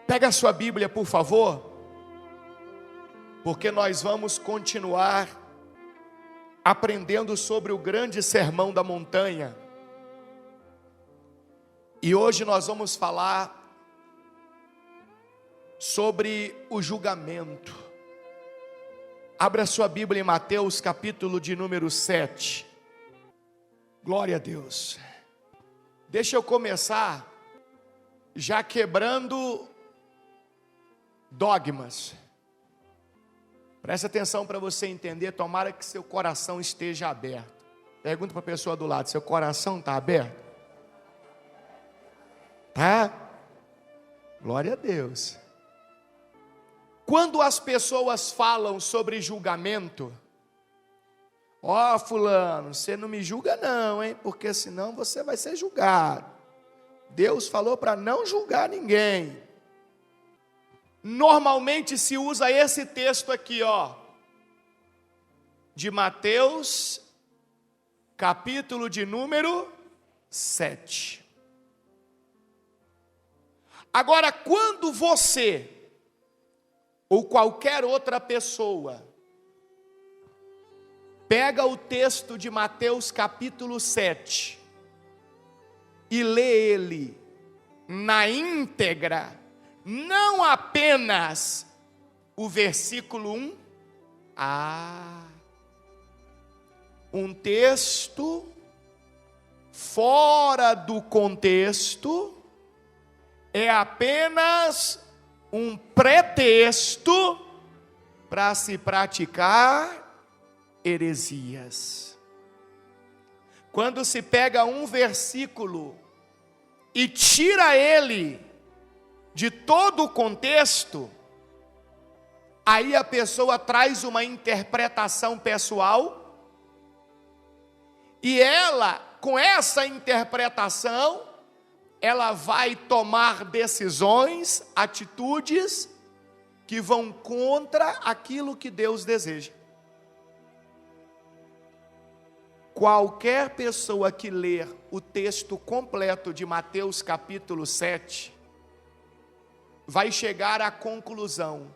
Pega a sua Bíblia, por favor, porque nós vamos continuar aprendendo sobre o grande sermão da montanha. E hoje nós vamos falar sobre o julgamento. Abra a sua Bíblia em Mateus, capítulo de número 7. Glória a Deus. Deixa eu começar já quebrando dogmas. Presta atenção para você entender, tomara que seu coração esteja aberto. Pergunta para a pessoa do lado, seu coração está aberto? Tá? Glória a Deus. Quando as pessoas falam sobre julgamento, ó, fulano, você não me julga não, hein? Porque senão você vai ser julgado. Deus falou para não julgar ninguém. Normalmente se usa esse texto aqui, ó, de Mateus, capítulo de número 7. Agora, quando você ou qualquer outra pessoa pega o texto de Mateus capítulo 7 e lê ele na íntegra, não apenas o versículo 1, um texto fora do contexto é apenas um pretexto para se praticar heresias. Quando se pega um versículo e tira ele de todo o contexto, aí a pessoa traz uma interpretação pessoal, e ela, com essa interpretação, ela vai tomar decisões, atitudes, que vão contra aquilo que Deus deseja. Qualquer pessoa que ler o texto completo de Mateus capítulo 7, vai chegar à conclusão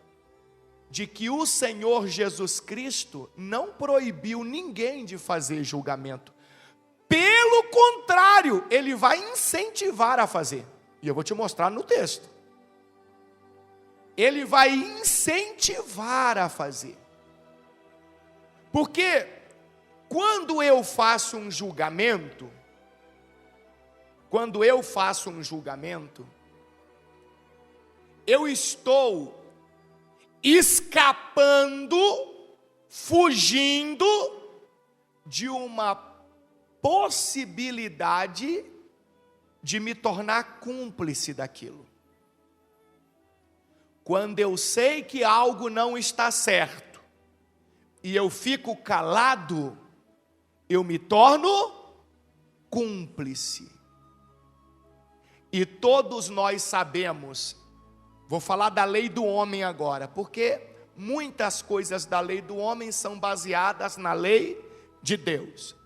de que o Senhor Jesus Cristo não proibiu ninguém de fazer julgamento. Pelo contrário, Ele vai incentivar a fazer. E eu vou te mostrar no texto. Ele vai incentivar a fazer. Porque quando eu faço um julgamento, eu estou escapando, fugindo de uma possibilidade de me tornar cúmplice daquilo. Quando eu sei que algo não está certo e eu fico calado, eu me torno cúmplice. E todos nós sabemos, vou falar da lei do homem agora, porque muitas coisas da lei do homem são baseadas na lei de Deus.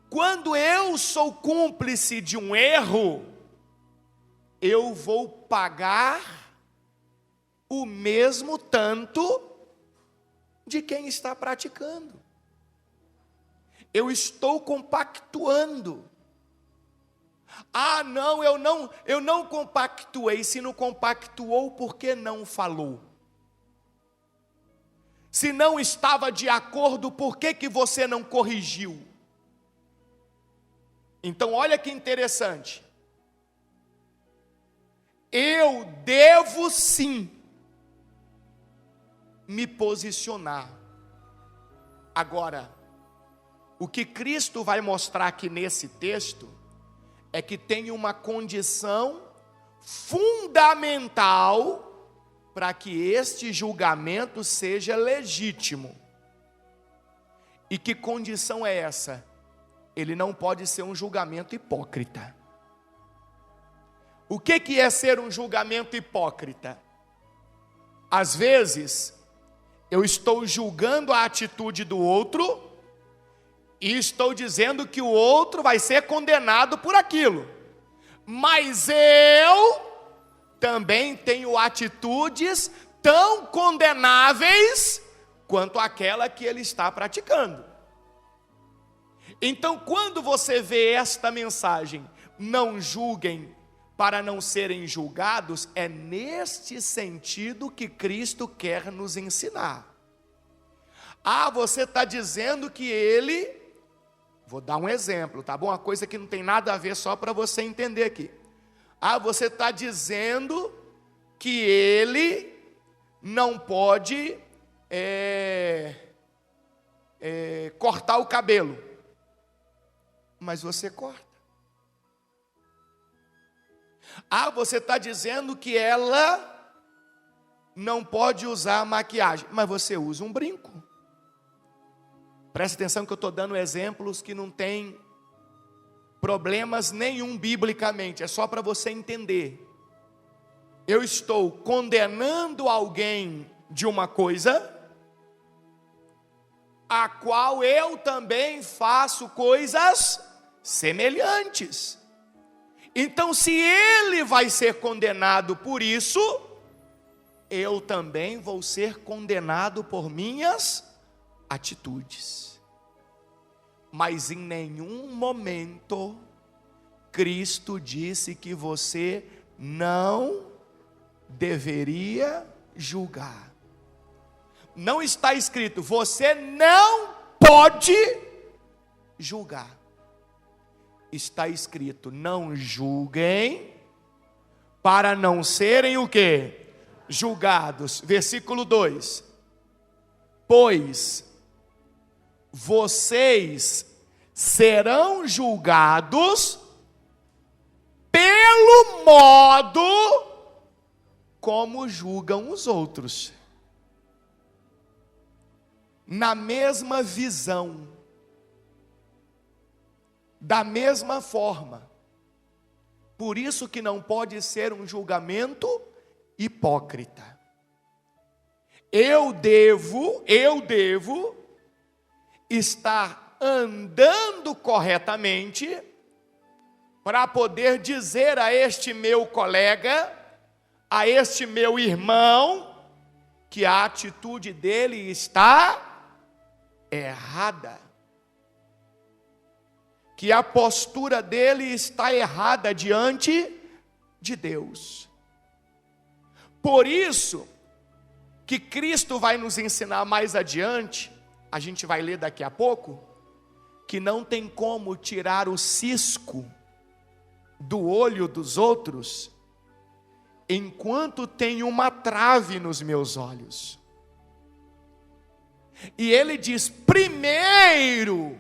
Quando eu sou cúmplice de um erro, eu vou pagar o mesmo tanto de quem está praticando. Eu estou compactuando. Não, eu não compactuei. Se não compactuou, por que não falou? Se não estava de acordo, por que você não corrigiu? Então, olha que interessante. Eu devo sim me posicionar. Agora, o que Cristo vai mostrar aqui nesse texto é que tem uma condição fundamental para que este julgamento seja legítimo. E que condição é essa? Ele não pode ser um julgamento hipócrita. O que é ser um julgamento hipócrita? Às vezes, eu estou julgando a atitude do outro e estou dizendo que o outro vai ser condenado por aquilo. Mas eu também tenho atitudes tão condenáveis quanto aquela que ele está praticando. Então, quando você vê esta mensagem, não julguem para não serem julgados, é neste sentido que Cristo quer nos ensinar. Você está dizendo que ele, vou dar um exemplo, tá bom? Uma coisa que não tem nada a ver, só para você entender aqui. Você está dizendo que ele não pode cortar o cabelo, mas você corta. Você está dizendo que ela não pode usar maquiagem, mas você usa um brinco. Presta atenção que eu estou dando exemplos que não tem problemas nenhum biblicamente, é só para você entender. Eu estou condenando alguém de uma coisa, a qual eu também faço coisas semelhantes. Então, se ele vai ser condenado por isso, eu também vou ser condenado por minhas atitudes. Mas em nenhum momento Cristo disse que você não deveria julgar. Não está escrito, você não pode julgar. Está escrito, não julguem, para não serem o quê? Julgados. Versículo 2. Pois vocês serão julgados pelo modo como julgam os outros. Na mesma visão, da mesma forma. Por isso que não pode ser um julgamento hipócrita. Eu devo estar andando corretamente para poder dizer a este meu colega, a este meu irmão, que a atitude dele está errada. Que a postura dele está errada diante de Deus. Por isso que Cristo vai nos ensinar mais adiante, a gente vai ler daqui a pouco, que não tem como tirar o cisco do olho dos outros, enquanto tem uma trave nos meus olhos. E ele diz, primeiro,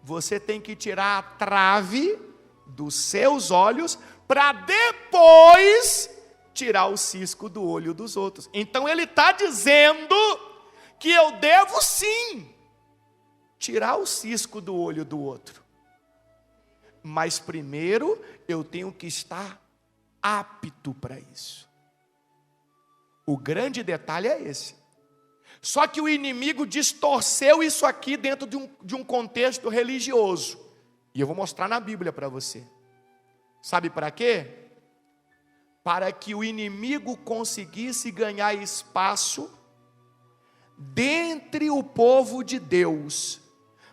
você tem que tirar a trave dos seus olhos, para depois tirar o cisco do olho dos outros. Então ele está dizendo que eu devo sim tirar o cisco do olho do outro. Mas primeiro eu tenho que estar apto para isso. O grande detalhe é esse. Só que o inimigo distorceu isso aqui dentro de um contexto religioso. E eu vou mostrar na Bíblia para você. Sabe para quê? Para que o inimigo conseguisse ganhar espaço dentre o povo de Deus.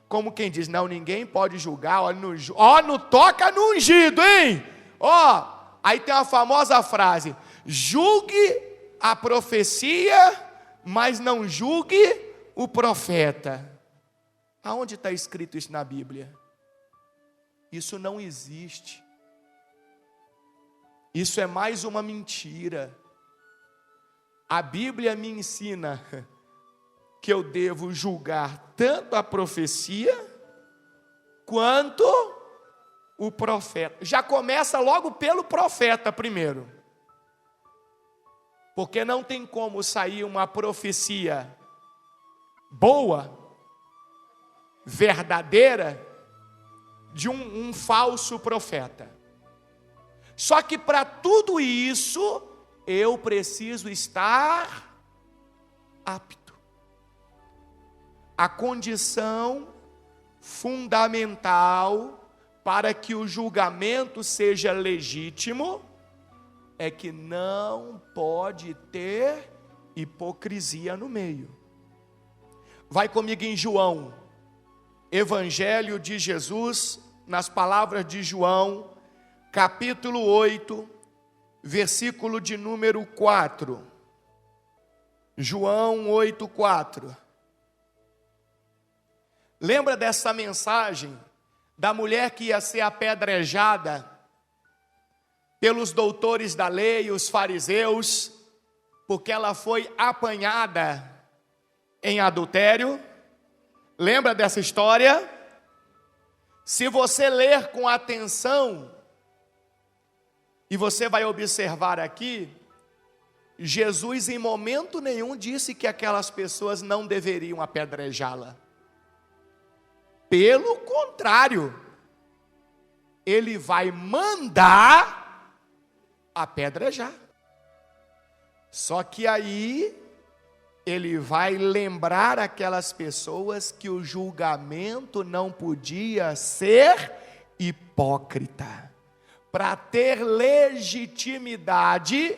Como quem diz, não, ninguém pode julgar, não toca no ungido, hein? Aí tem a famosa frase, julgue a profecia, mas não julgue o profeta. Aonde está escrito isso na Bíblia? Isso não existe. Isso é mais uma mentira. A Bíblia me ensina que eu devo julgar tanto a profecia quanto o profeta. Já começa logo pelo profeta primeiro. Porque não tem como sair uma profecia boa, verdadeira, de um falso profeta. Só que para tudo isso, eu preciso estar apto. A condição fundamental para que o julgamento seja legítimo é que não pode ter hipocrisia no meio. Vai comigo em João, Evangelho de Jesus, nas palavras de João, capítulo 8, versículo de número 4. João 8, 4. Lembra dessa mensagem da mulher que ia ser apedrejada pelos doutores da lei, os fariseus, porque ela foi apanhada em adultério? Lembra dessa história? Se você ler com atenção, e você vai observar aqui, Jesus em momento nenhum disse que aquelas pessoas não deveriam apedrejá-la. Pelo contrário, ele vai mandar apedrejar. Só que aí ele vai lembrar aquelas pessoas que o julgamento não podia ser hipócrita. Para ter legitimidade,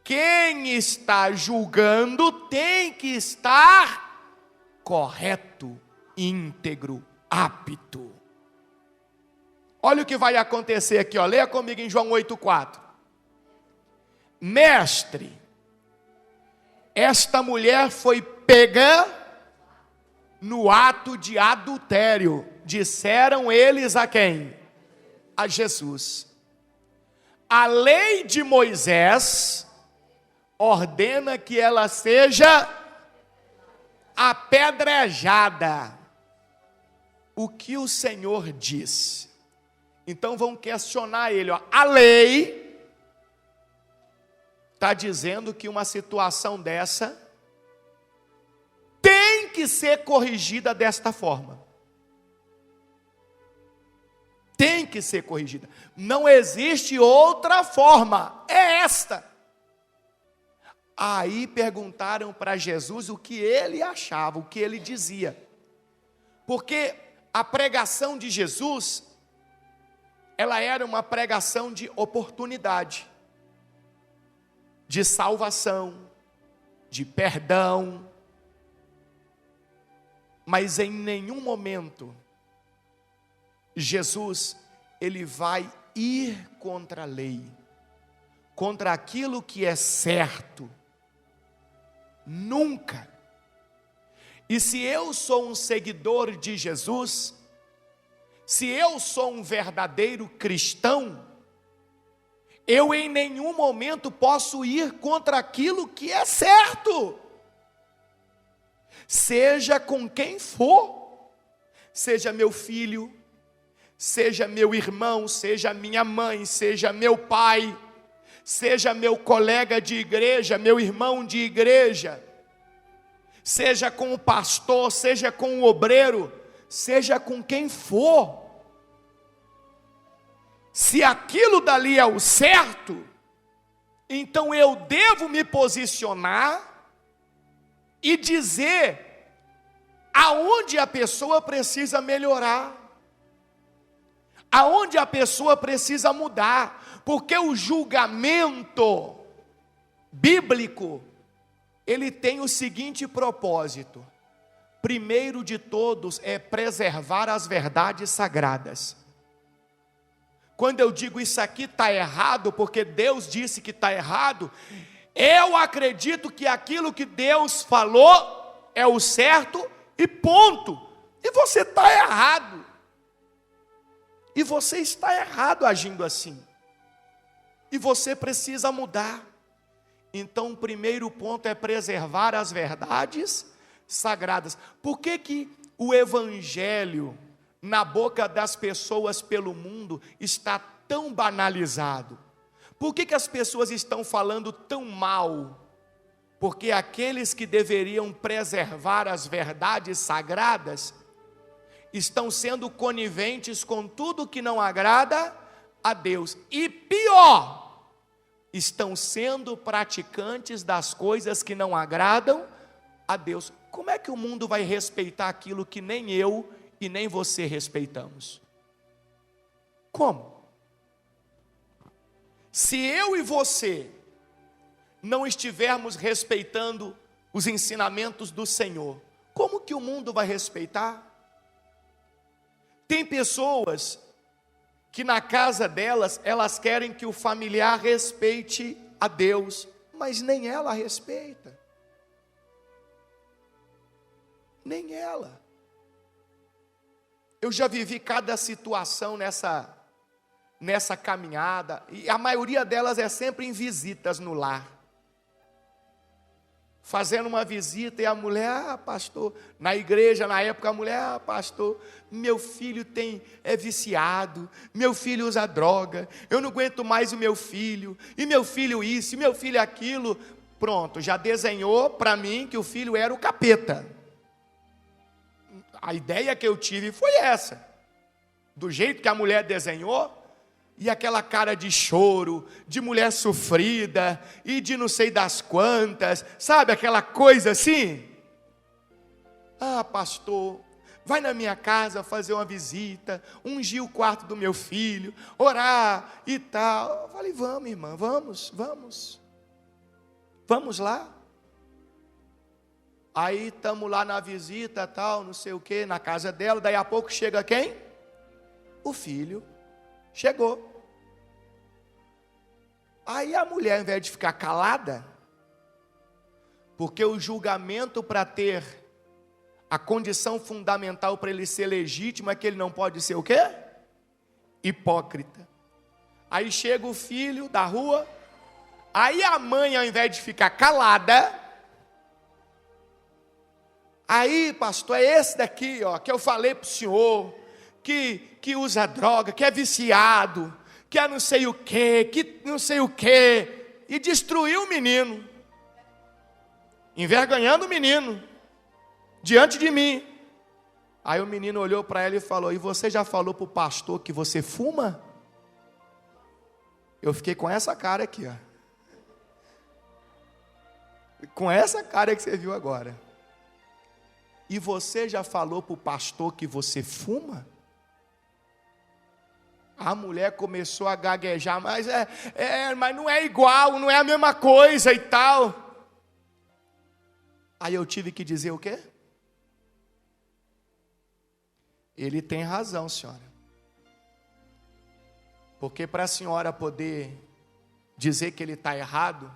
quem está julgando tem que estar correto, íntegro, apto. Olha o que vai acontecer aqui, ó. Leia comigo em João 8,4. Mestre, esta mulher foi pega no ato de adultério. Disseram eles a quem? A Jesus. A lei de Moisés ordena que ela seja apedrejada. O que o Senhor diz? Então vão questionar ele, ó. A lei está dizendo que uma situação dessa tem que ser corrigida desta forma. Tem que ser corrigida. Não existe outra forma. É esta. Aí perguntaram para Jesus o que ele achava, o que ele dizia. Porque a pregação de Jesus, ela era uma pregação de oportunidade, de salvação, de perdão. Mas em nenhum momento Jesus, ele vai ir contra a lei, contra aquilo que é certo. Nunca. E se eu sou um seguidor de Jesus, se eu sou um verdadeiro cristão, eu em nenhum momento posso ir contra aquilo que é certo. Seja com quem for, seja meu filho, seja meu irmão, seja minha mãe, seja meu pai, seja meu colega de igreja, meu irmão de igreja, seja com o pastor, seja com o obreiro, seja com quem for. Se aquilo dali é o certo, então eu devo me posicionar e dizer aonde a pessoa precisa melhorar, aonde a pessoa precisa mudar, porque o julgamento bíblico, ele tem o seguinte propósito: primeiro de todos é preservar as verdades sagradas. Quando eu digo isso aqui está errado, porque Deus disse que está errado, eu acredito que aquilo que Deus falou é o certo e ponto. E você está errado. E você está errado agindo assim. E você precisa mudar. Então, o primeiro ponto é preservar as verdades sagradas. Por que que o evangelho na boca das pessoas pelo mundo está tão banalizado? Por que que as pessoas estão falando tão mal? Porque aqueles que deveriam preservar as verdades sagradas estão sendo coniventes com tudo que não agrada a Deus. E pior, estão sendo praticantes das coisas que não agradam a Deus. Como é que o mundo vai respeitar aquilo que nem eu e nem você respeitamos? Como? Se eu e você não estivermos respeitando os ensinamentos do Senhor, como que o mundo vai respeitar? Tem pessoas que na casa delas, elas querem que o familiar respeite a Deus, mas nem ela respeita. Nem ela. Eu já vivi cada situação nessa caminhada, e a maioria delas é sempre em visitas no lar. Fazendo uma visita e a mulher, pastor, na igreja, na época, a mulher, pastor, meu filho é viciado, meu filho usa droga, eu não aguento mais o meu filho, e meu filho isso, e meu filho aquilo. Pronto, já desenhou para mim que o filho era o capeta. A ideia que eu tive foi essa, do jeito que a mulher desenhou, e aquela cara de choro, de mulher sofrida, e de não sei das quantas, sabe aquela coisa assim? Ah, pastor, vai na minha casa fazer uma visita, ungir o quarto do meu filho, orar e tal. Eu falei, vamos irmã, vamos lá. Aí estamos lá na visita, tal, não sei o que, na casa dela, daí a pouco chega quem? O filho. Chegou. Aí a mulher, ao invés de ficar calada, porque o julgamento para ter a condição fundamental para ele ser legítimo é que ele não pode ser o quê? Hipócrita. Aí chega o filho da rua, aí a mãe, ao invés de ficar calada, aí pastor, é esse daqui, ó, que eu falei para o senhor, que usa droga, que é viciado, que é não sei o que não sei o que, e destruiu o menino, envergonhando o menino, diante de mim. Aí o menino olhou para ela e falou, e você já falou para o pastor que você fuma? Eu fiquei com essa cara aqui, ó. Com essa cara que você viu agora. E você já falou para o pastor que você fuma? A mulher começou a gaguejar, mas mas não é igual, não é a mesma coisa e tal. Aí eu tive que dizer o quê? Ele tem razão, senhora. Porque para a senhora poder dizer que ele está errado,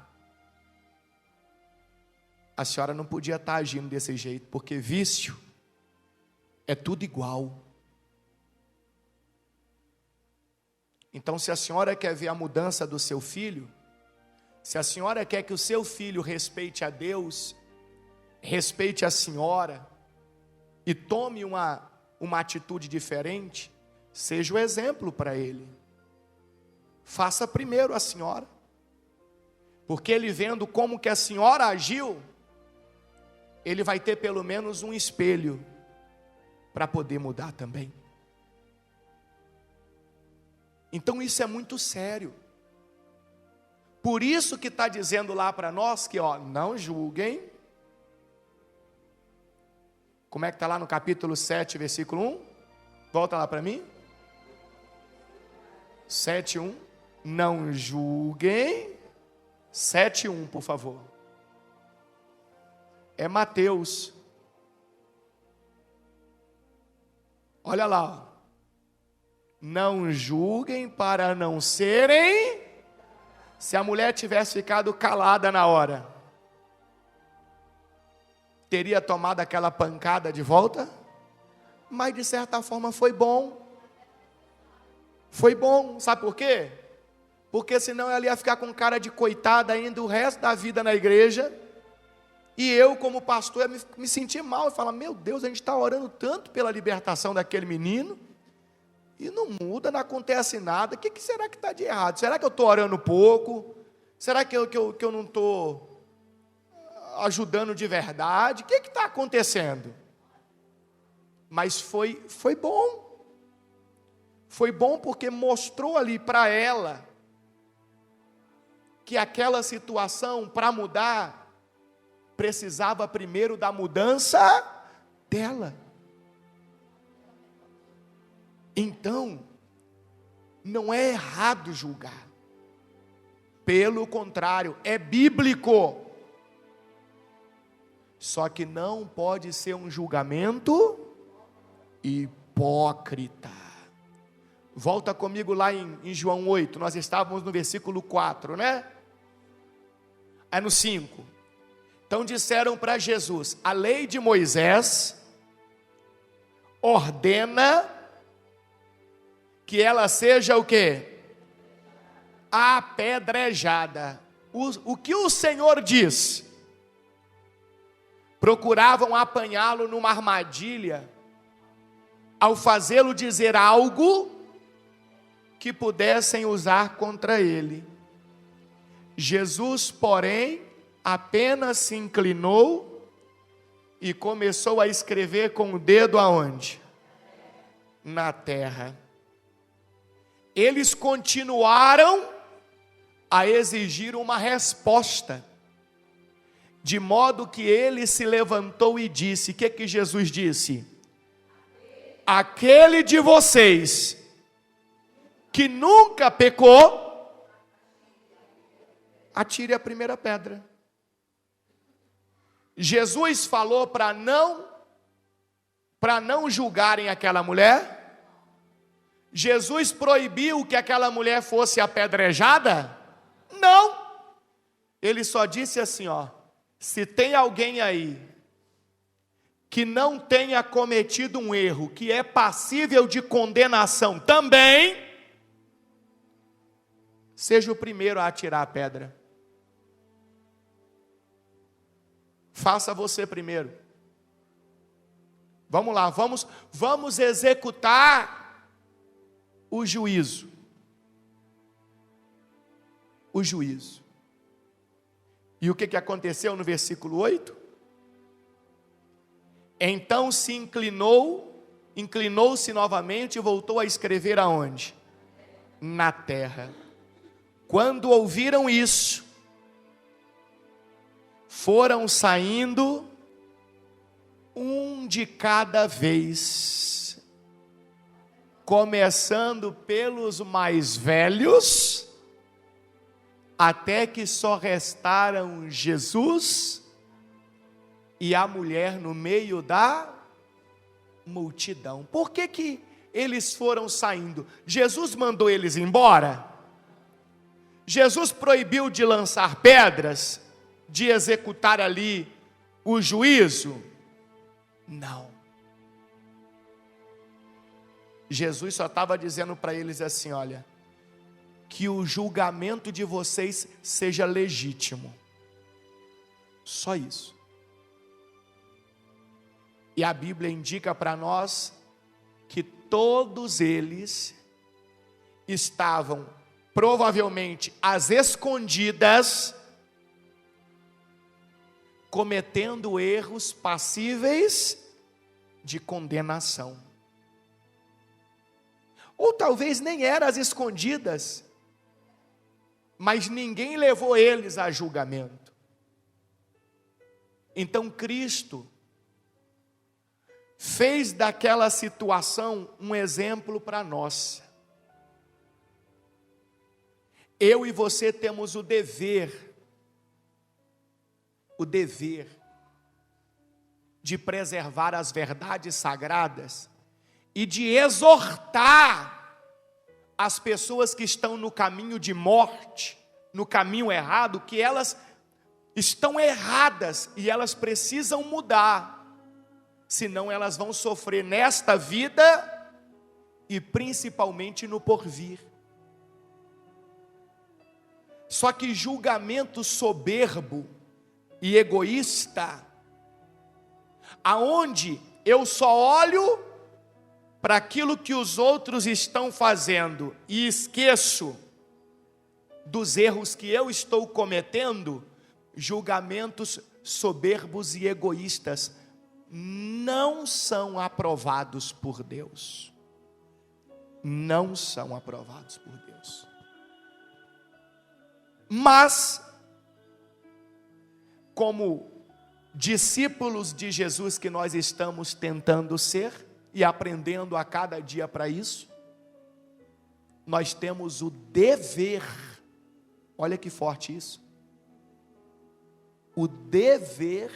a senhora não podia estar agindo desse jeito, porque vício é tudo igual. Então, se a senhora quer ver a mudança do seu filho, se a senhora quer que o seu filho respeite a Deus, respeite a senhora, e tome uma atitude diferente, seja o exemplo para ele. Faça primeiro a senhora, porque ele vendo como que a senhora agiu, ele vai ter pelo menos um espelho para poder mudar também. Então isso é muito sério. Por isso que está dizendo lá para nós que, ó, não julguem. Como é que está lá no capítulo 7, versículo 1? Volta lá para mim. 7:1. Não julguem. 7:1, por favor. É Mateus. Olha lá, ó. Não julguem para não serem. Se a mulher tivesse ficado calada na hora, teria tomado aquela pancada de volta? Mas de certa forma foi bom. Foi bom, sabe por quê? Porque senão ela ia ficar com cara de coitada ainda o resto da vida na igreja. E eu, como pastor, ia me sentir mal e falar, meu Deus, a gente está orando tanto pela libertação daquele menino, e não muda, não acontece nada. O que será que está de errado? Será que eu estou orando pouco? Será que eu não estou ajudando de verdade? O que está acontecendo? Mas foi bom. Foi bom porque mostrou ali para ela que aquela situação, para mudar, precisava primeiro da mudança dela. Então, não é errado julgar. Pelo contrário, é bíblico. Só que não pode ser um julgamento hipócrita. Volta comigo lá em João 8, nós estávamos no versículo 4, né? Aí no 5. Então disseram para Jesus: a lei de Moisés ordena que ela seja o quê? Apedrejada. O que o Senhor diz? Procuravam apanhá-lo numa armadilha, ao fazê-lo dizer algo que pudessem usar contra ele. Jesus, porém, apenas se inclinou e começou a escrever com o dedo aonde? Na terra. Eles continuaram a exigir uma resposta, de modo que ele se levantou e disse: o que Jesus disse? Aquele de vocês que nunca pecou, atire a primeira pedra. Jesus falou para não julgarem aquela mulher? Jesus proibiu que aquela mulher fosse apedrejada? Não. Ele só disse assim, ó: se tem alguém aí que não tenha cometido um erro, que é passível de condenação também, seja o primeiro a atirar a pedra. Faça você primeiro. Vamos lá, vamos executar o juízo. O juízo. E o que aconteceu no versículo 8? Então se inclinou-se novamente e voltou a escrever aonde? Na terra. Quando ouviram isso, foram saindo um de cada vez, começando pelos mais velhos, até que só restaram Jesus e a mulher no meio da multidão. Por que eles foram saindo? Jesus mandou eles embora? Jesus proibiu de lançar pedras, de executar ali o juízo? Não. Jesus só estava dizendo para eles assim: olha, que o julgamento de vocês seja legítimo. Só isso. E a Bíblia indica para nós que todos eles estavam provavelmente às escondidas, cometendo erros passíveis de condenação. Ou talvez nem eram às escondidas, mas ninguém levou eles a julgamento. Então Cristo fez daquela situação um exemplo para nós. Eu e você temos o dever de preservar as verdades sagradas e de exortar as pessoas que estão no caminho de morte, no caminho errado, que elas estão erradas e elas precisam mudar, senão elas vão sofrer nesta vida e principalmente no porvir. Só que julgamento soberbo e egoísta, aonde eu só olho para aquilo que os outros estão fazendo e esqueço dos erros que eu estou cometendo, julgamentos soberbos e egoístas não são aprovados por Deus. Não são aprovados por Deus. Mas, como discípulos de Jesus que nós estamos tentando ser e aprendendo a cada dia para isso, nós temos o dever Olha que forte isso. O dever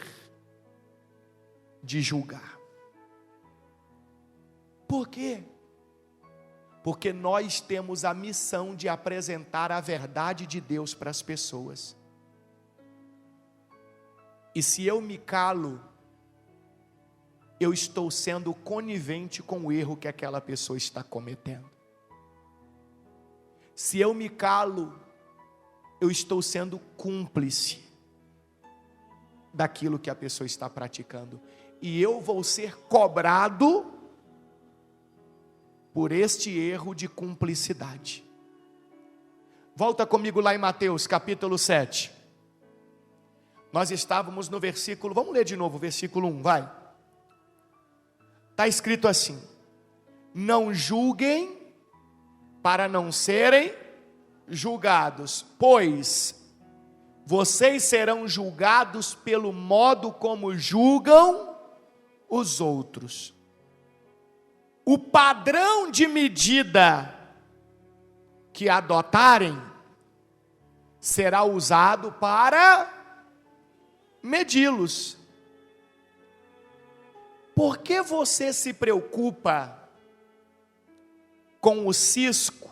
de julgar. Por quê? Porque nós temos a missão de apresentar a verdade de Deus para as pessoas. E se eu me calo, eu estou sendo conivente com o erro que aquela pessoa está cometendo. Se eu me calo, eu estou sendo cúmplice daquilo que a pessoa está praticando. E eu vou ser cobrado por este erro de cumplicidade. Volta comigo lá em Mateus capítulo 7. Nós estávamos no versículo, vamos ler de novo o versículo 1, vai. Está escrito assim: não julguem para não serem julgados, pois vocês serão julgados pelo modo como julgam os outros. O padrão de medida que adotarem será usado para medi-los. Por que você se preocupa com o cisco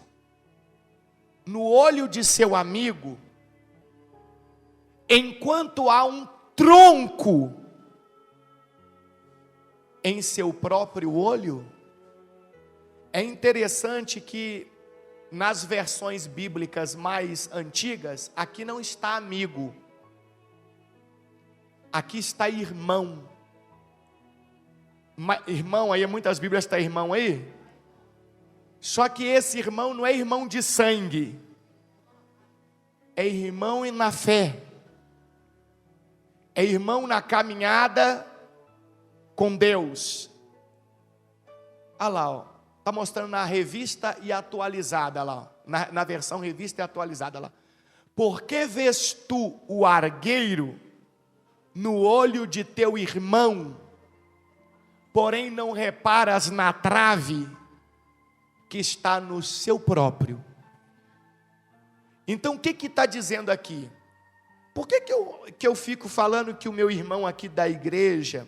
no olho de seu amigo, enquanto há um tronco em seu próprio olho? É interessante que nas versões bíblicas mais antigas, aqui não está amigo, aqui está irmão. Irmão, aí muitas bíblias está irmão aí. Só que esse irmão não é irmão de sangue, é irmão na fé, é irmão na caminhada com Deus. Olha lá, ó. Está mostrando na revista e atualizada lá, na versão revista e atualizada lá. Por que vês tu o argueiro no olho de teu irmão, porém não reparas na trave que está no seu próprio? Então o que está dizendo aqui? Por que eu fico falando que o meu irmão aqui da igreja,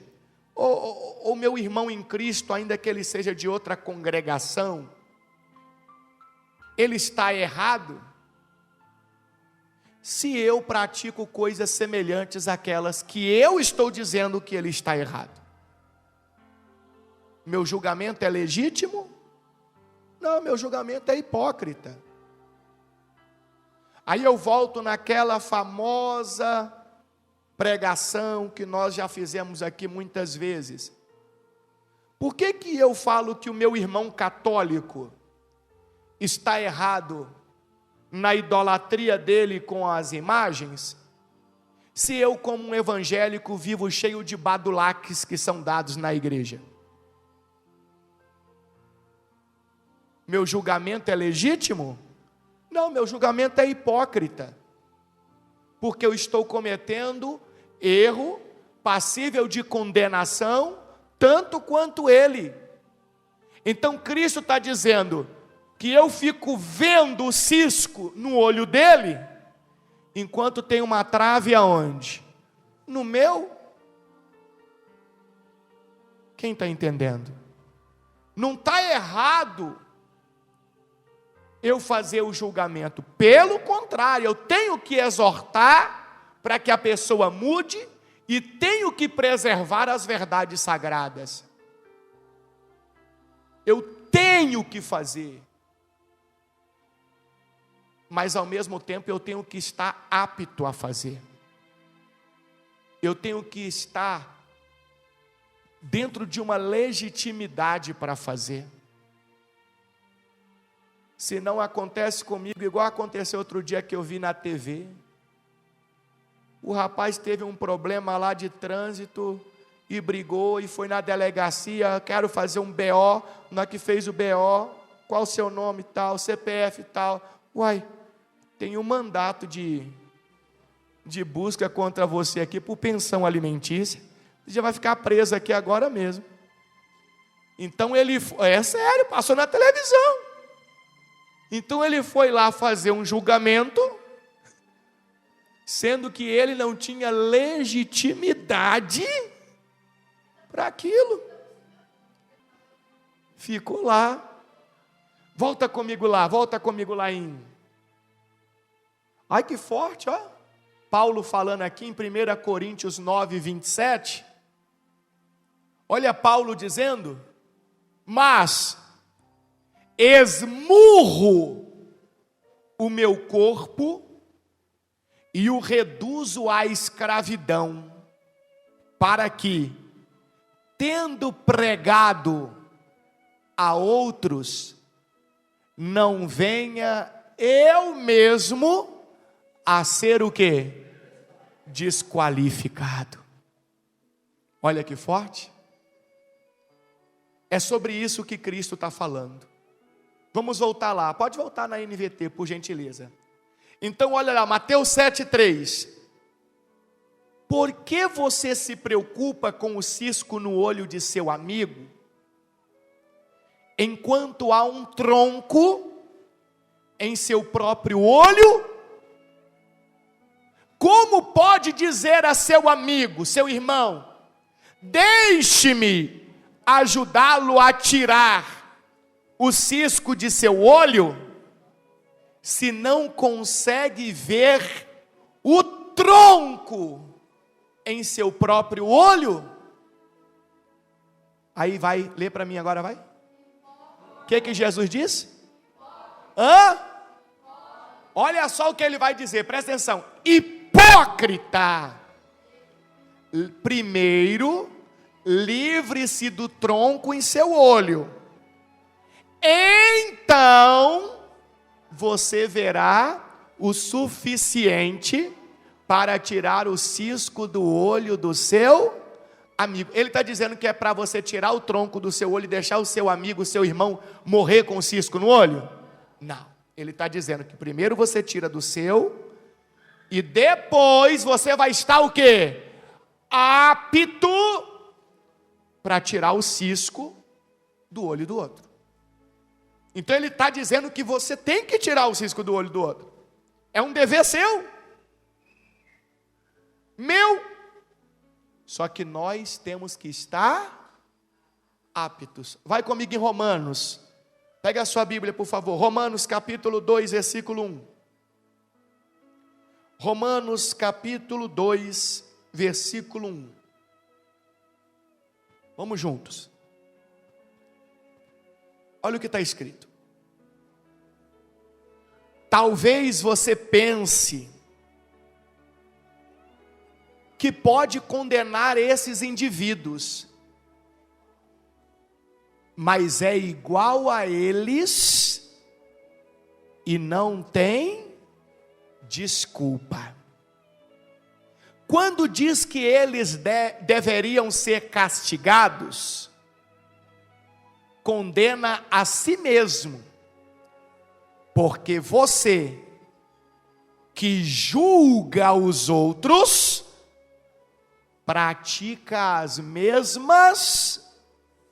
ou meu irmão em Cristo, ainda que ele seja de outra congregação, ele está errado? Se eu pratico coisas semelhantes àquelas que eu estou dizendo que ele está errado, meu julgamento é legítimo? Não, meu julgamento é hipócrita. Aí eu volto naquela famosa pregação que nós já fizemos aqui muitas vezes. Por que eu falo que o meu irmão católico está errado na idolatria dele com as imagens, se eu, como um evangélico, vivo cheio de badulaques que são dados na igreja? Meu julgamento é legítimo? Não, meu julgamento é hipócrita, porque eu estou cometendo erro passível de condenação, tanto quanto ele. Então Cristo está dizendo que eu fico vendo o cisco no olho dele, enquanto tem uma trave aonde? No meu? Quem está entendendo? Não está errado eu fazer o julgamento, pelo contrário, eu tenho que exortar para que a pessoa mude e tenho que preservar as verdades sagradas. Eu tenho que fazer, mas ao mesmo tempo eu tenho que estar apto a fazer. Eu tenho que estar dentro de uma legitimidade para fazer. Se não acontece comigo, igual aconteceu outro dia que eu vi na TV, o rapaz teve um problema lá de trânsito e brigou e foi na delegacia, quero fazer um BO, na que fez o BO, qual o seu nome tal, CPF tal, uai, tem um mandato de busca contra você aqui por pensão alimentícia, você já vai ficar preso aqui agora mesmo. Então ele, é sério, passou na televisão. Então ele foi lá fazer um julgamento sendo que ele não tinha legitimidade para aquilo. Ficou lá. Volta comigo lá em... Ai, que forte, ó. Paulo falando aqui em 1 Coríntios 9, 27. Olha Paulo dizendo: mas esmurro o meu corpo e o reduzo à escravidão, para que, tendo pregado a outros, não venha eu mesmo a ser o quê? Desqualificado. Olha que forte. É sobre isso que Cristo está falando. Vamos voltar lá, pode voltar na NVT, por gentileza. Então olha lá, Mateus 7,3. Por que você se preocupa com o cisco no olho de seu amigo, enquanto há um tronco em seu próprio olho? Como pode dizer a seu amigo, seu irmão: deixe-me ajudá-lo a tirar o cisco de seu olho, se não consegue ver o tronco em seu próprio olho? Aí vai, lê para mim agora, vai. O que Jesus disse? Olha só o que ele vai dizer, presta atenção. Hipócrita! Primeiro, livre-se do tronco em seu olho. Então, você verá o suficiente para tirar o cisco do olho do seu amigo. Ele está dizendo que é para você tirar o tronco do seu olho e deixar o seu amigo, o seu irmão, morrer com o cisco no olho? Não. Ele está dizendo que primeiro você tira do seu, e depois você vai estar o quê? Apto para tirar o cisco do olho do outro. Então ele está dizendo que você tem que tirar o cisco do olho do outro. É um dever seu. Meu. Só que nós temos que estar aptos. Vai comigo em Romanos. Pega a sua Bíblia, por favor. Romanos capítulo 2, versículo 1. Romanos capítulo 2, versículo 1. Vamos juntos. Olha o que está escrito. Talvez você pense que pode condenar esses indivíduos, mas é igual a eles e não tem desculpa. Quando diz que eles deveriam ser castigados, condena a si mesmo, porque você que julga os outros, pratica as mesmas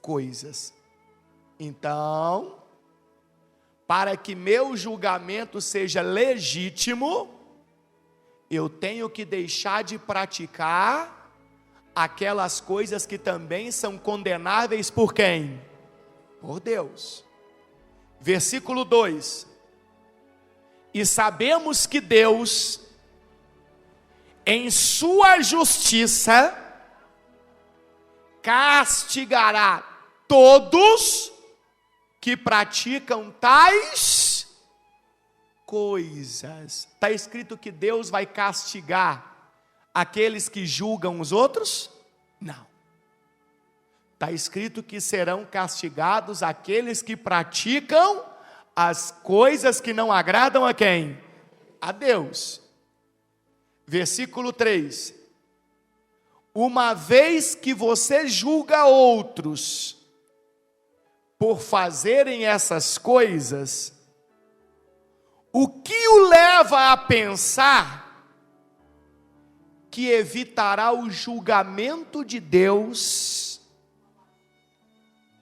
coisas. Então, para que meu julgamento seja legítimo, eu tenho que deixar de praticar aquelas coisas que também são condenáveis por quem? Por Deus. Versículo 2. E sabemos que Deus, em sua justiça, castigará todos que praticam tais coisas. Está escrito que Deus vai castigar aqueles que julgam os outros? Não. Está escrito que serão castigados aqueles que praticam as coisas que não agradam a quem? A Deus. Versículo 3. Uma vez que você julga outros por fazerem essas coisas, o que o leva a pensar que evitará o julgamento de Deus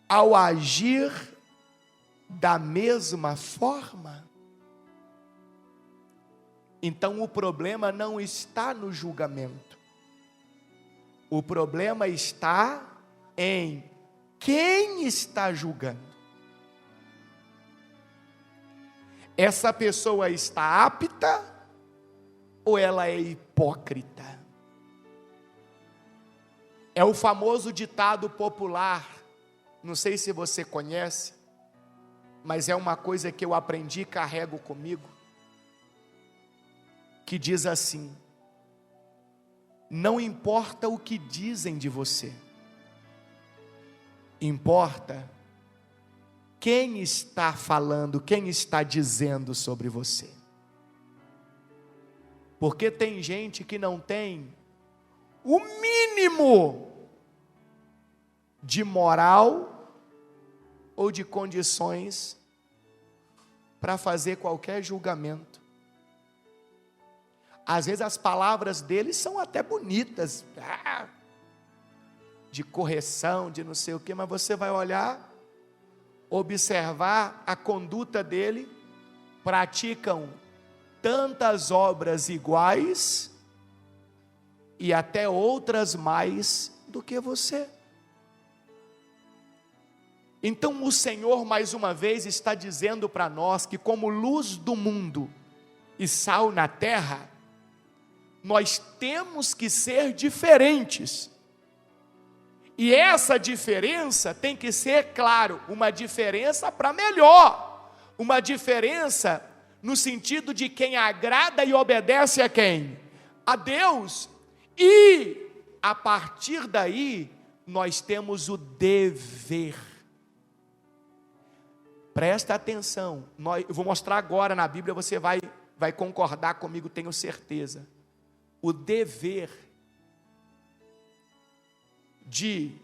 ao agir da mesma forma? Então o problema não está no julgamento. O problema está em quem está julgando. Essa pessoa está apta ou ela é hipócrita? É o famoso ditado popular, não sei se você conhece, mas é uma coisa que eu aprendi e carrego comigo, que diz assim: não importa o que dizem de você, importa quem está falando, quem está dizendo sobre você. Porque tem gente que não tem o mínimo de moral ou de condições para fazer qualquer julgamento. Às vezes as palavras deles são até bonitas, de correção, de não sei o quê, mas você vai olhar, observar a conduta dele, praticam tantas obras iguais e até outras mais do que você. Então o Senhor mais uma vez está dizendo para nós que, como luz do mundo e sal na terra, nós temos que ser diferentes. E essa diferença tem que ser, claro, uma diferença para melhor, uma diferença no sentido de quem agrada e obedece a quem? A Deus. E a partir daí nós temos o dever. Presta atenção, eu vou mostrar agora na Bíblia, você vai concordar comigo, tenho certeza. O dever de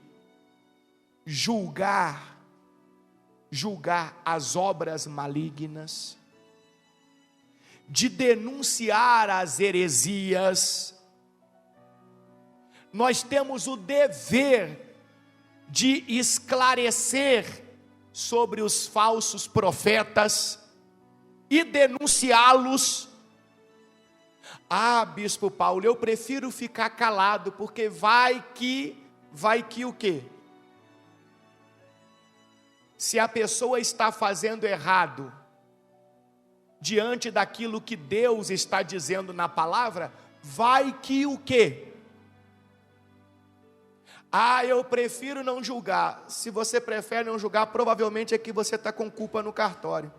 julgar as obras malignas, de denunciar as heresias. Nós temos o dever de esclarecer sobre os falsos profetas e denunciá-los. Bispo Paulo, eu prefiro ficar calado, porque vai que o quê? Se a pessoa está fazendo errado, diante daquilo que Deus está dizendo na palavra, vai que o quê? Eu prefiro não julgar. Se você prefere não julgar, provavelmente é que você está com culpa no cartório.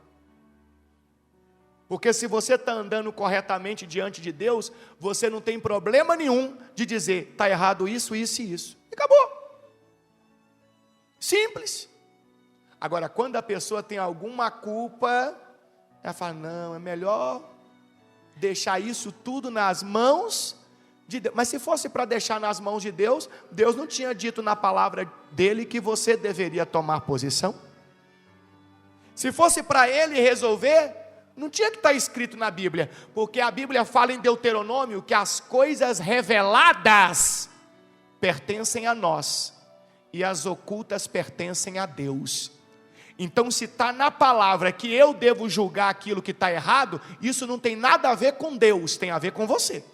Porque se você está andando corretamente diante de Deus, você não tem problema nenhum de dizer, está errado isso, isso e isso. E acabou. Simples. Agora, quando a pessoa tem alguma culpa, ela fala, não, é melhor deixar isso tudo nas mãos de Deus. Mas se fosse para deixar nas mãos de Deus, Deus não tinha dito na palavra dele que você deveria tomar posição? Se fosse para ele resolver, não tinha que estar escrito na Bíblia, porque a Bíblia fala em Deuteronômio que as coisas reveladas pertencem a nós e as ocultas pertencem a Deus. Então, se está na palavra que eu devo julgar aquilo que está errado, isso não tem nada a ver com Deus, tem a ver com você.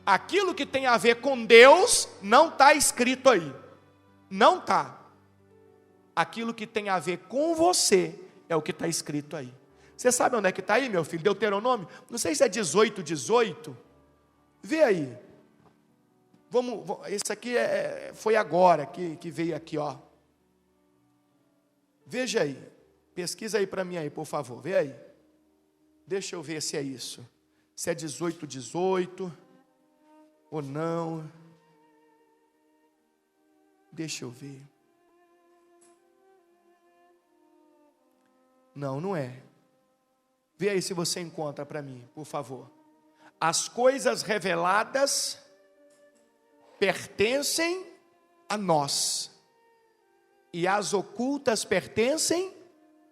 Aquilo que tem a ver com Deus não está escrito aí, não está. Aquilo que tem a ver com você é o que está escrito aí. Você sabe onde é que está aí, meu filho? Deuteronômio, não sei se é 18. Vê aí. Esse aqui foi agora que veio aqui, ó. Veja aí, pesquisa aí para mim aí, por favor, vê aí. Deixa eu ver se é isso. Se é 18 ou não. Deixa eu ver. Não é. Vê aí se você encontra para mim, por favor. As coisas reveladas pertencem a nós, e as ocultas pertencem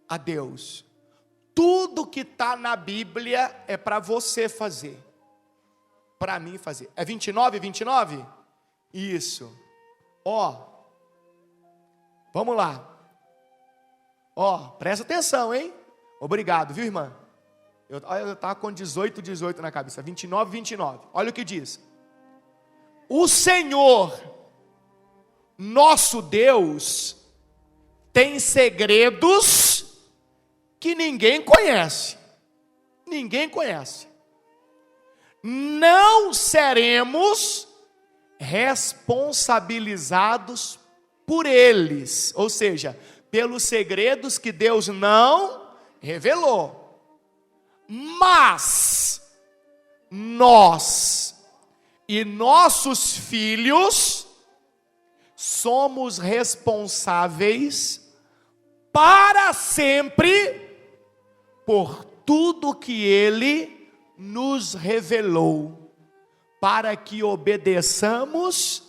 a Deus. Tudo que está na Bíblia é para você fazer, para mim fazer. É 29? Isso. Vamos lá. Presta atenção, hein? Obrigado, viu, irmã? Eu estava com 18 na cabeça, 29. Olha o que diz. O Senhor, nosso Deus, tem segredos que ninguém conhece. Ninguém conhece. Não seremos responsabilizados por eles, ou seja, pelos segredos que Deus não revelou. Mas nós e nossos filhos somos responsáveis para sempre por tudo que Ele nos revelou, para que obedeçamos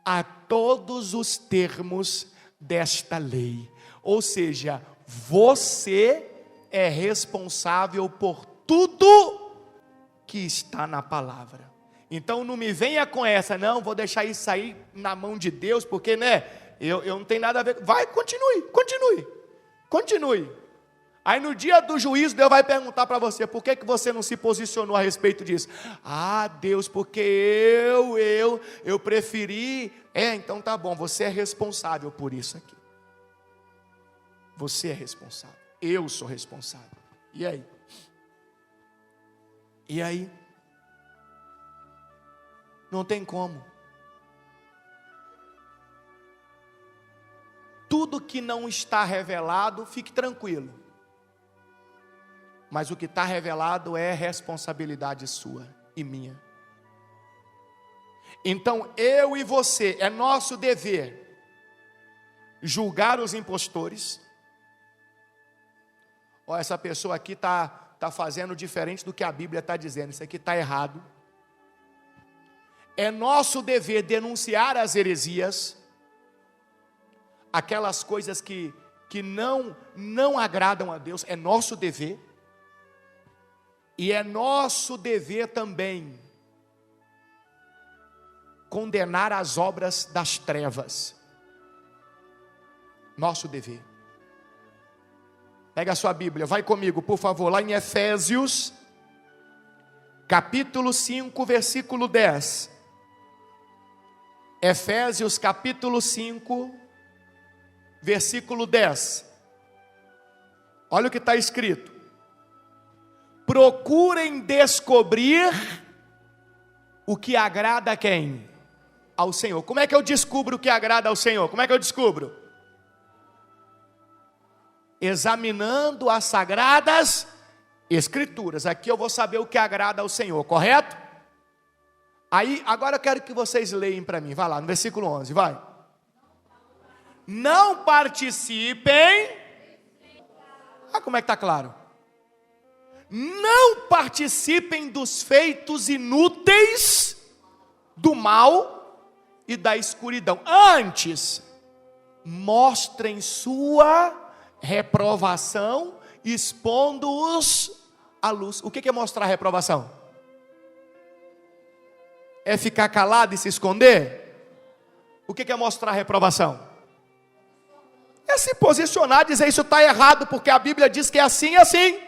a todos os termos desta lei. Ou seja, você é responsável por tudo que está na palavra. Então não me venha com essa, não, vou deixar isso aí na mão de Deus, porque eu não tenho nada a ver. Vai, continue. Aí no dia do juízo, Deus vai perguntar para você, por que você não se posicionou a respeito disso? Ah, Deus, porque eu preferi. Então tá bom, você é responsável por isso aqui. Você é responsável, eu sou responsável. E aí? Não tem como. Tudo que não está revelado, fique tranquilo. Mas o que está revelado é responsabilidade sua e minha. Então eu e você, é nosso dever julgar os impostores. Essa pessoa aqui está fazendo diferente do que a Bíblia está dizendo, isso aqui está errado. É nosso dever denunciar as heresias, aquelas coisas que não agradam a Deus, é nosso dever. E é nosso dever também condenar as obras das trevas. Nosso dever. Pega a sua Bíblia, vai comigo, por favor, lá em Efésios, capítulo 5, versículo 10. Efésios, capítulo 5, versículo 10. Olha o que está escrito. Procurem descobrir o que agrada a quem? Ao Senhor. Como é que eu descubro o que agrada ao Senhor? Como é que eu descubro? Examinando as sagradas Escrituras. Aqui eu vou saber o que agrada ao Senhor, correto? Aí, agora eu quero que vocês leiam para mim. Vai lá, no versículo 11, vai. Não participem. Como é que está claro? Não participem dos feitos inúteis do mal e da escuridão. Antes, mostrem sua reprovação, expondo-os à luz. O que é mostrar reprovação? É ficar calado e se esconder? O que é mostrar reprovação? É se posicionar, dizer isso está errado, porque a Bíblia diz que é assim e assim.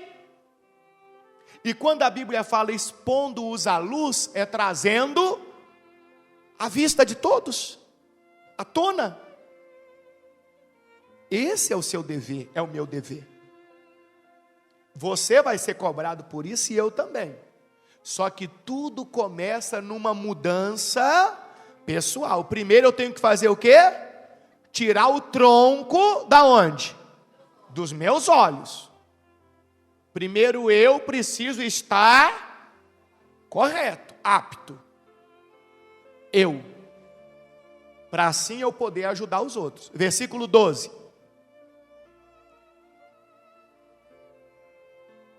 E quando a Bíblia fala expondo-os à luz, é trazendo à vista de todos, à tona. Esse é o seu dever, é o meu dever. Você vai ser cobrado por isso e eu também. Só que tudo começa numa mudança pessoal. Primeiro eu tenho que fazer o quê? Tirar o tronco da onde? Dos meus olhos. Primeiro eu preciso estar correto, apto. Eu. Para assim eu poder ajudar os outros. Versículo 12.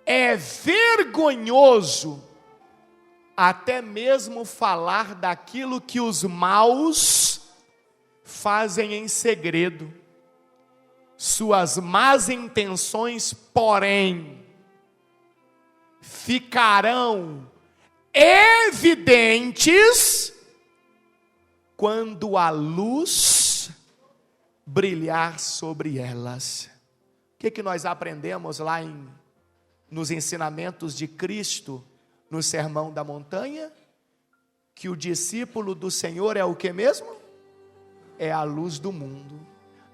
É vergonhoso até mesmo falar daquilo que os maus fazem em segredo. Suas más intenções, porém, ficarão evidentes quando a luz brilhar sobre elas. O que nós aprendemos lá em nos ensinamentos de Cristo, no Sermão da Montanha, que o discípulo do Senhor é o que mesmo? É a luz do mundo.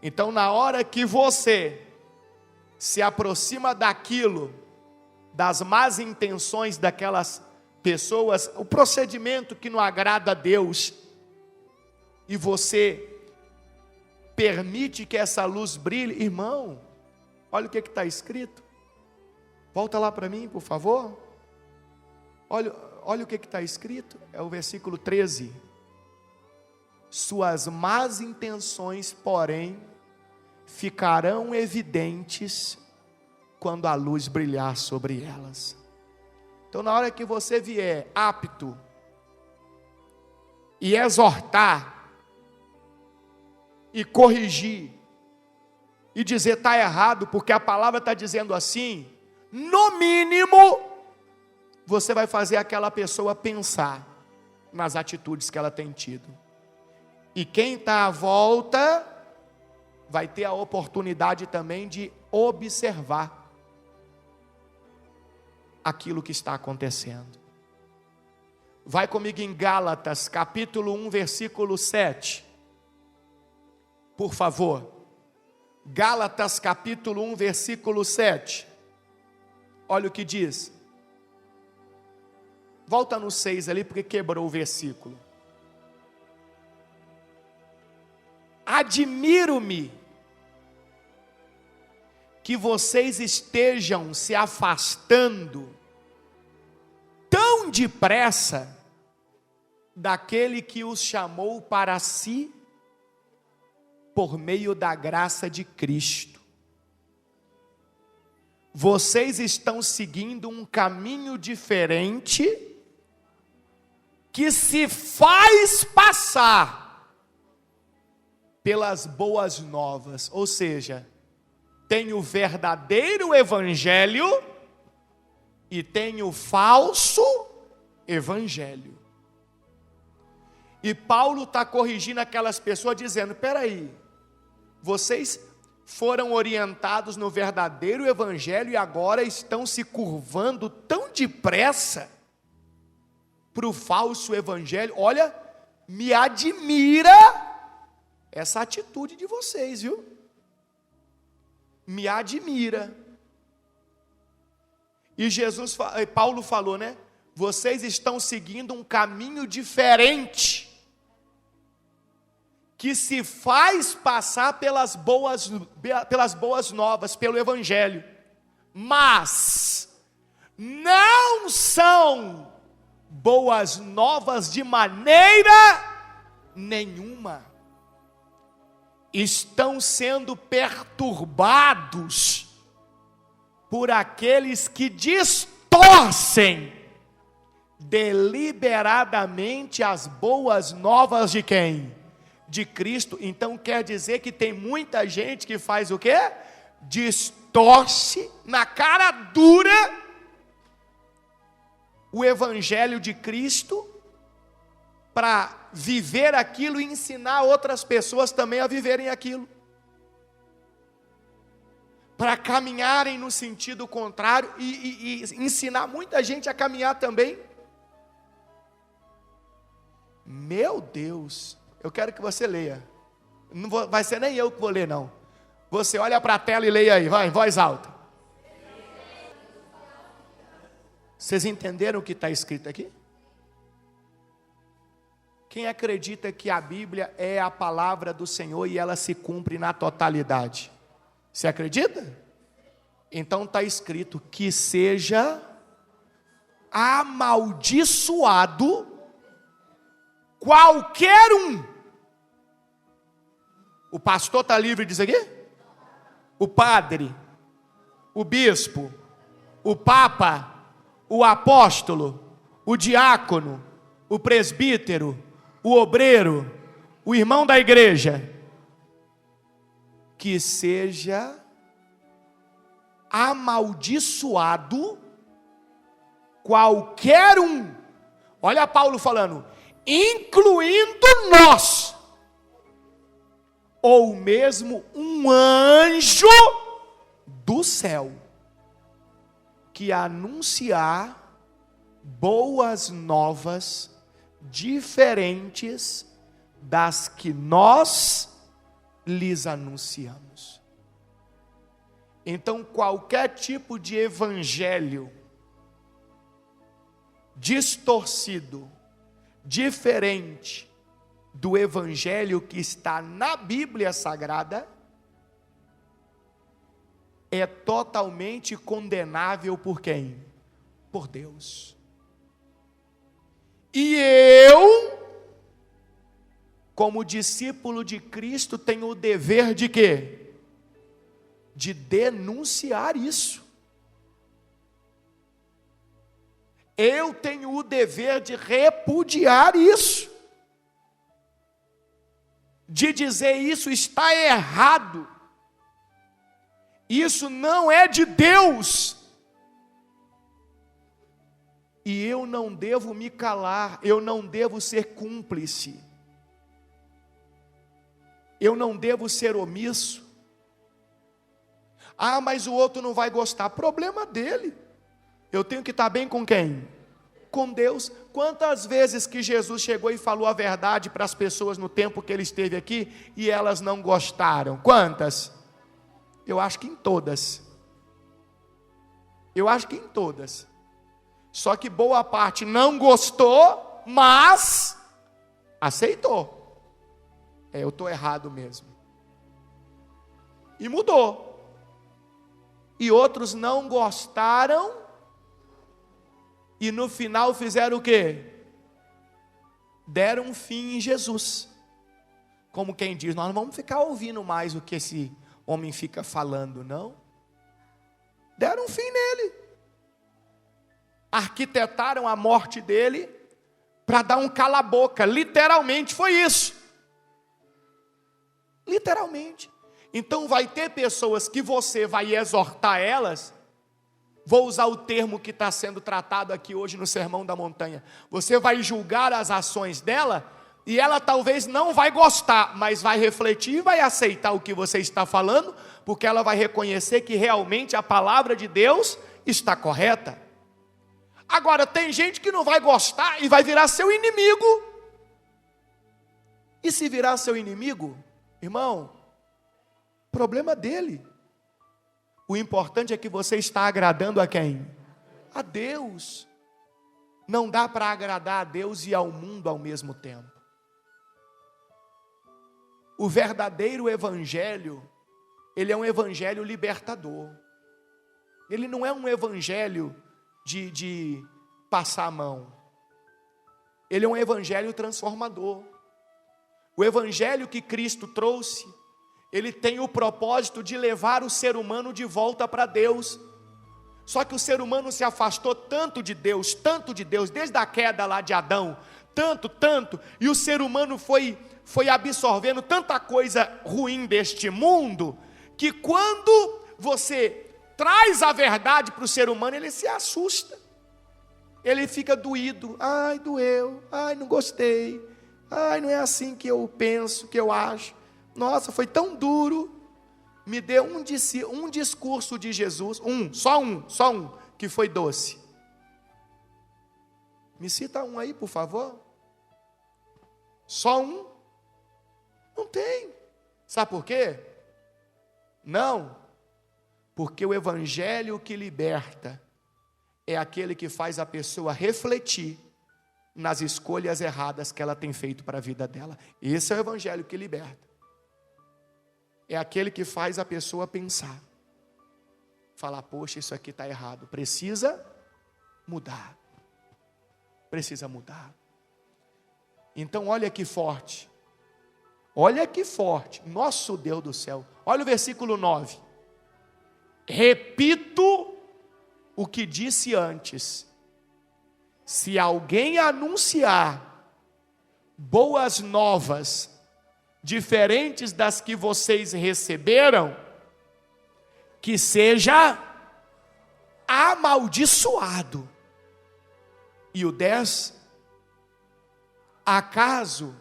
Então, na hora que você se aproxima daquilo, das más intenções daquelas pessoas, o procedimento que não agrada a Deus, e você permite que essa luz brilhe, irmão, olha o que está escrito. Volta lá para mim, por favor. Olha o que está escrito, é o versículo 13. Suas más intenções, porém, ficarão evidentes quando a luz brilhar sobre elas. Então, na hora que você vier apto e exortar, e corrigir, e dizer está errado, porque a palavra está dizendo assim, no mínimo, você vai fazer aquela pessoa pensar nas atitudes que ela tem tido. E quem está à volta vai ter a oportunidade também de observar aquilo que está acontecendo. Vai comigo em Gálatas, capítulo 1, versículo 7. Por favor. Gálatas, capítulo 1, versículo 7. Olha o que diz. Volta no 6 ali, porque quebrou o versículo. Admiro-me que vocês estejam se afastando tão depressa daquele que os chamou para si por meio da graça de Cristo. Vocês estão seguindo um caminho diferente que se faz passar pelas boas novas, ou seja, tem o verdadeiro evangelho e tem o falso evangelho. E Paulo está corrigindo aquelas pessoas dizendo, espera aí, vocês foram orientados no verdadeiro evangelho e agora estão se curvando tão depressa para o falso evangelho. Olha, me admira essa atitude de vocês, viu? Me admira. E Paulo falou, né? Vocês estão seguindo um caminho diferente, que se faz passar pelas boas novas, pelo evangelho, mas não são boas novas de maneira nenhuma. Estão sendo perturbados por aqueles que distorcem deliberadamente as boas novas de quem? De Cristo. Então quer dizer que tem muita gente que faz o quê? Distorce na cara dura o evangelho de Cristo para viver aquilo e ensinar outras pessoas também a viverem aquilo. Para caminharem no sentido contrário e ensinar muita gente a caminhar também. Meu Deus, eu quero que você leia. Não vai ser nem eu que vou ler, não. Você olha para a tela e leia aí, vai, em voz alta. Vocês entenderam o que está escrito aqui? Quem acredita que a Bíblia é a palavra do Senhor e ela se cumpre na totalidade? Você acredita? Então está escrito que seja amaldiçoado qualquer um. O pastor está livre disso aqui? O padre, o bispo, o papa, o apóstolo, o diácono, o presbítero, o obreiro, o irmão da igreja, que seja amaldiçoado qualquer um. Olha Paulo falando, incluindo nós, ou mesmo um anjo do céu. que anunciar boas novas diferentes das que nós lhes anunciamos. Então, qualquer tipo de evangelho distorcido, diferente do evangelho que está na Bíblia Sagrada, é totalmente condenável por quem? Por Deus. E eu, como discípulo de Cristo, tenho o dever de quê? De denunciar isso. Eu tenho o dever de repudiar isso. De dizer isso está errado. Isso não é de Deus. E eu não devo me calar, eu não devo ser cúmplice. Eu não devo ser omisso. Ah, mas o outro não vai gostar. Problema dele. Eu tenho que estar bem com quem? Com Deus. Quantas vezes que Jesus chegou e falou a verdade para as pessoas no tempo que ele esteve aqui e elas não gostaram? Quantas? Eu acho que em todas. Eu acho que em todas. Só que boa parte não gostou, mas aceitou. Eu estou errado mesmo. E mudou. E outros não gostaram. E no final fizeram o quê? Deram um fim em Jesus. Como quem diz, nós não vamos ficar ouvindo mais o que esse homem fica falando, não. Deram um fim nele. Arquitetaram a morte dele para dar um cala-boca. Literalmente foi isso. Literalmente. Então vai ter pessoas que você vai exortar elas. Vou usar o termo que está sendo tratado aqui hoje no Sermão da Montanha. Você vai julgar as ações dela e ela talvez não vai gostar, mas vai refletir e vai aceitar o que você está falando, porque ela vai reconhecer que realmente a palavra de Deus está correta. Agora, tem gente que não vai gostar e vai virar seu inimigo. E se virar seu inimigo, irmão, problema dele. O importante é que você está agradando a quem? A Deus. Não dá para agradar a Deus e ao mundo ao mesmo tempo. O verdadeiro evangelho, ele é um evangelho libertador. Ele não é um evangelho de passar a mão. Ele é um evangelho transformador. O evangelho que Cristo trouxe, ele tem o propósito de levar o ser humano de volta para Deus. Só que o ser humano se afastou tanto de Deus, desde a queda lá de Adão, tanto, e o ser humano foi absorvendo tanta coisa ruim deste mundo, que quando você traz a verdade para o ser humano, ele se assusta, ele fica doído, ai doeu, ai não gostei, ai não é assim que eu penso, que eu acho, nossa foi tão duro, me deu um discurso de Jesus, só um, que foi doce. Me cita um aí, por favor. Só um? Não tem. Sabe por quê? Não. Porque o evangelho que liberta é aquele que faz a pessoa refletir nas escolhas erradas que ela tem feito para a vida dela. Esse é o evangelho que liberta. É aquele que faz a pessoa pensar. Falar, poxa, isso aqui está errado. Precisa mudar. Precisa mudar. Então olha que forte. Olha que forte. Nosso Deus do céu. Olha o versículo 9. Repito o que disse antes. Se alguém anunciar boas novas diferentes das que vocês receberam, que seja amaldiçoado. E o 10, acaso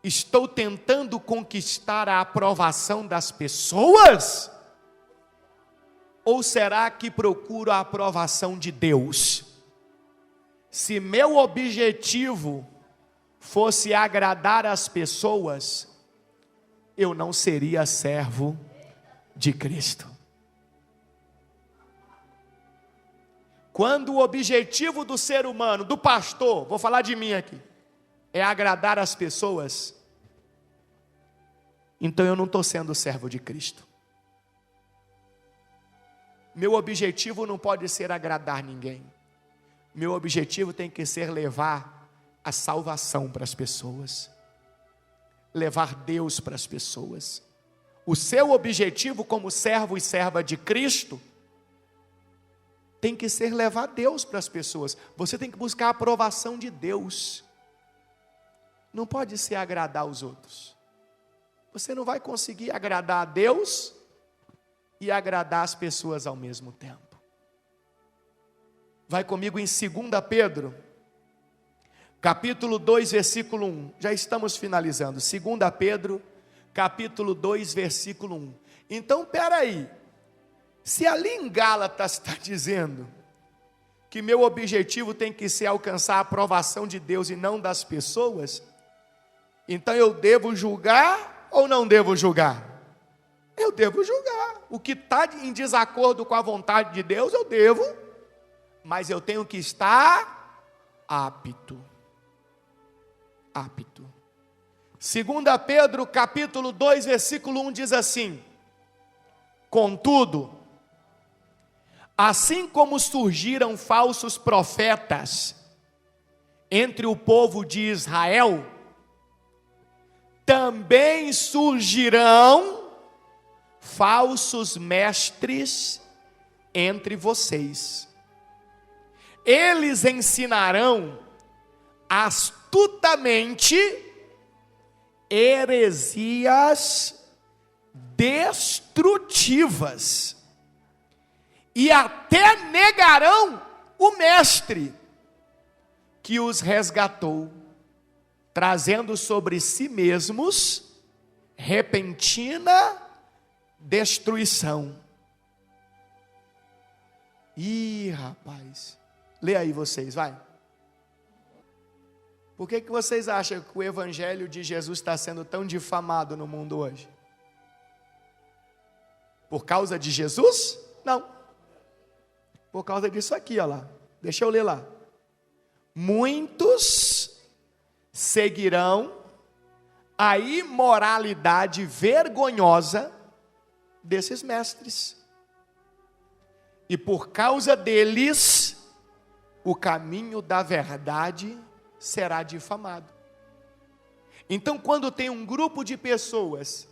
estou tentando conquistar a aprovação das pessoas? Ou será que procuro a aprovação de Deus? Se meu objetivo fosse agradar as pessoas, eu não seria servo de Cristo. Quando o objetivo do ser humano, do pastor, vou falar de mim aqui, é agradar as pessoas, então eu não estou sendo servo de Cristo. Meu objetivo não pode ser agradar ninguém. Meu objetivo tem que ser levar a salvação para as pessoas, levar Deus para as pessoas. O seu objetivo como servo e serva de Cristo tem que ser levar Deus para as pessoas. Você tem que buscar a aprovação de Deus. Não pode ser agradar os outros. Você não vai conseguir agradar a Deus e agradar as pessoas ao mesmo tempo. Vai comigo em 2 Pedro, capítulo 2, versículo 1. Já estamos finalizando. 2 Pedro, capítulo 2, versículo 1. Então, peraí. Se ali em Gálatas está dizendo que meu objetivo tem que ser alcançar a aprovação de Deus e não das pessoas, então eu devo julgar ou não devo julgar? Eu devo julgar. O que está em desacordo com a vontade de Deus, eu devo, mas eu tenho que estar apto. Apto. 2 Pedro, capítulo 2, versículo 1 diz assim: contudo, assim como surgiram falsos profetas entre o povo de Israel, também surgirão falsos mestres entre vocês. Eles ensinarão astutamente heresias destrutivas e até negarão o mestre que os resgatou, trazendo sobre si mesmos repentina destruição. Ih, rapaz, lê aí vocês, vai. Por que vocês acham que o evangelho de Jesus está sendo tão difamado no mundo hoje? Por causa de Jesus? Não. Por causa disso aqui, olha lá. Deixa eu ler lá. Muitos seguirão a imoralidade vergonhosa desses mestres. E por causa deles, o caminho da verdade será difamado. Então, quando tem um grupo de pessoas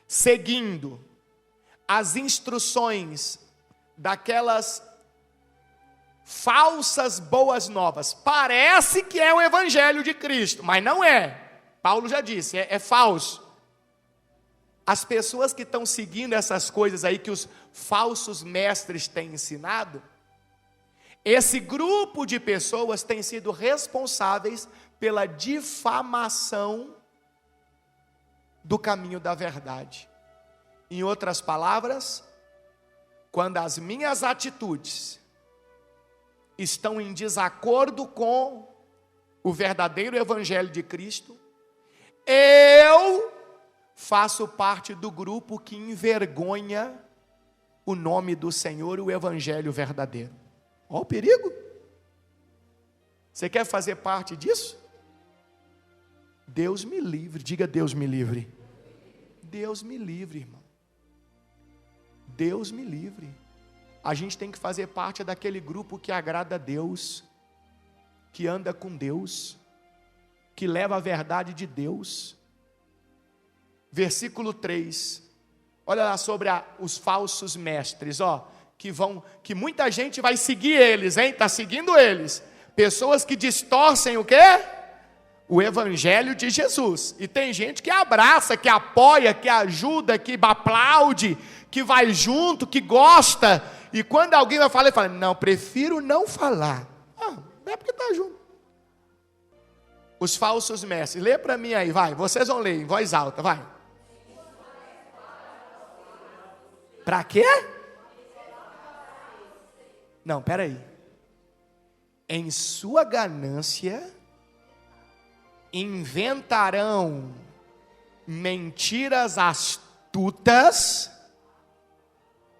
seguindo as instruções daquelas falsas boas novas, parece que é o evangelho de Cristo, mas não é. Paulo já disse, é falso. As pessoas que estão seguindo essas coisas aí que os falsos mestres têm ensinado, esse grupo de pessoas tem sido responsáveis pela difamação do caminho da verdade. Em outras palavras, quando as minhas atitudes estão em desacordo com o verdadeiro evangelho de Cristo, eu faço parte do grupo que envergonha o nome do Senhor e o evangelho verdadeiro. Olha o perigo. Você quer fazer parte disso? Deus me livre, diga Deus me livre. Deus me livre, irmão. Deus me livre. A gente tem que fazer parte daquele grupo que agrada a Deus, que anda com Deus, que leva a verdade de Deus. Versículo 3. Olha lá sobre os falsos mestres, que muita gente vai seguir eles, hein? Está seguindo eles. Pessoas que distorcem o quê? O evangelho de Jesus. E tem gente que abraça, que apoia, que ajuda, que aplaude, que vai junto, que gosta. E quando alguém vai falar, ele fala, não, prefiro não falar. É porque está junto. Os falsos mestres. Lê para mim aí, vai. Vocês vão ler em voz alta, vai. Para quê? Não, peraí. Em sua ganância, inventarão mentiras astutas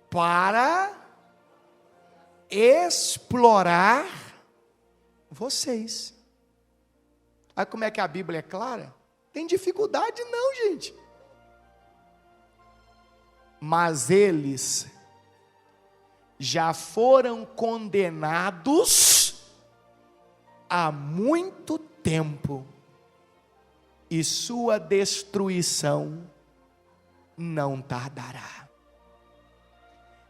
para explorar vocês. Olha como é que a Bíblia é clara. Tem dificuldade não, gente. Mas eles já foram condenados há muito tempo, e sua destruição não tardará.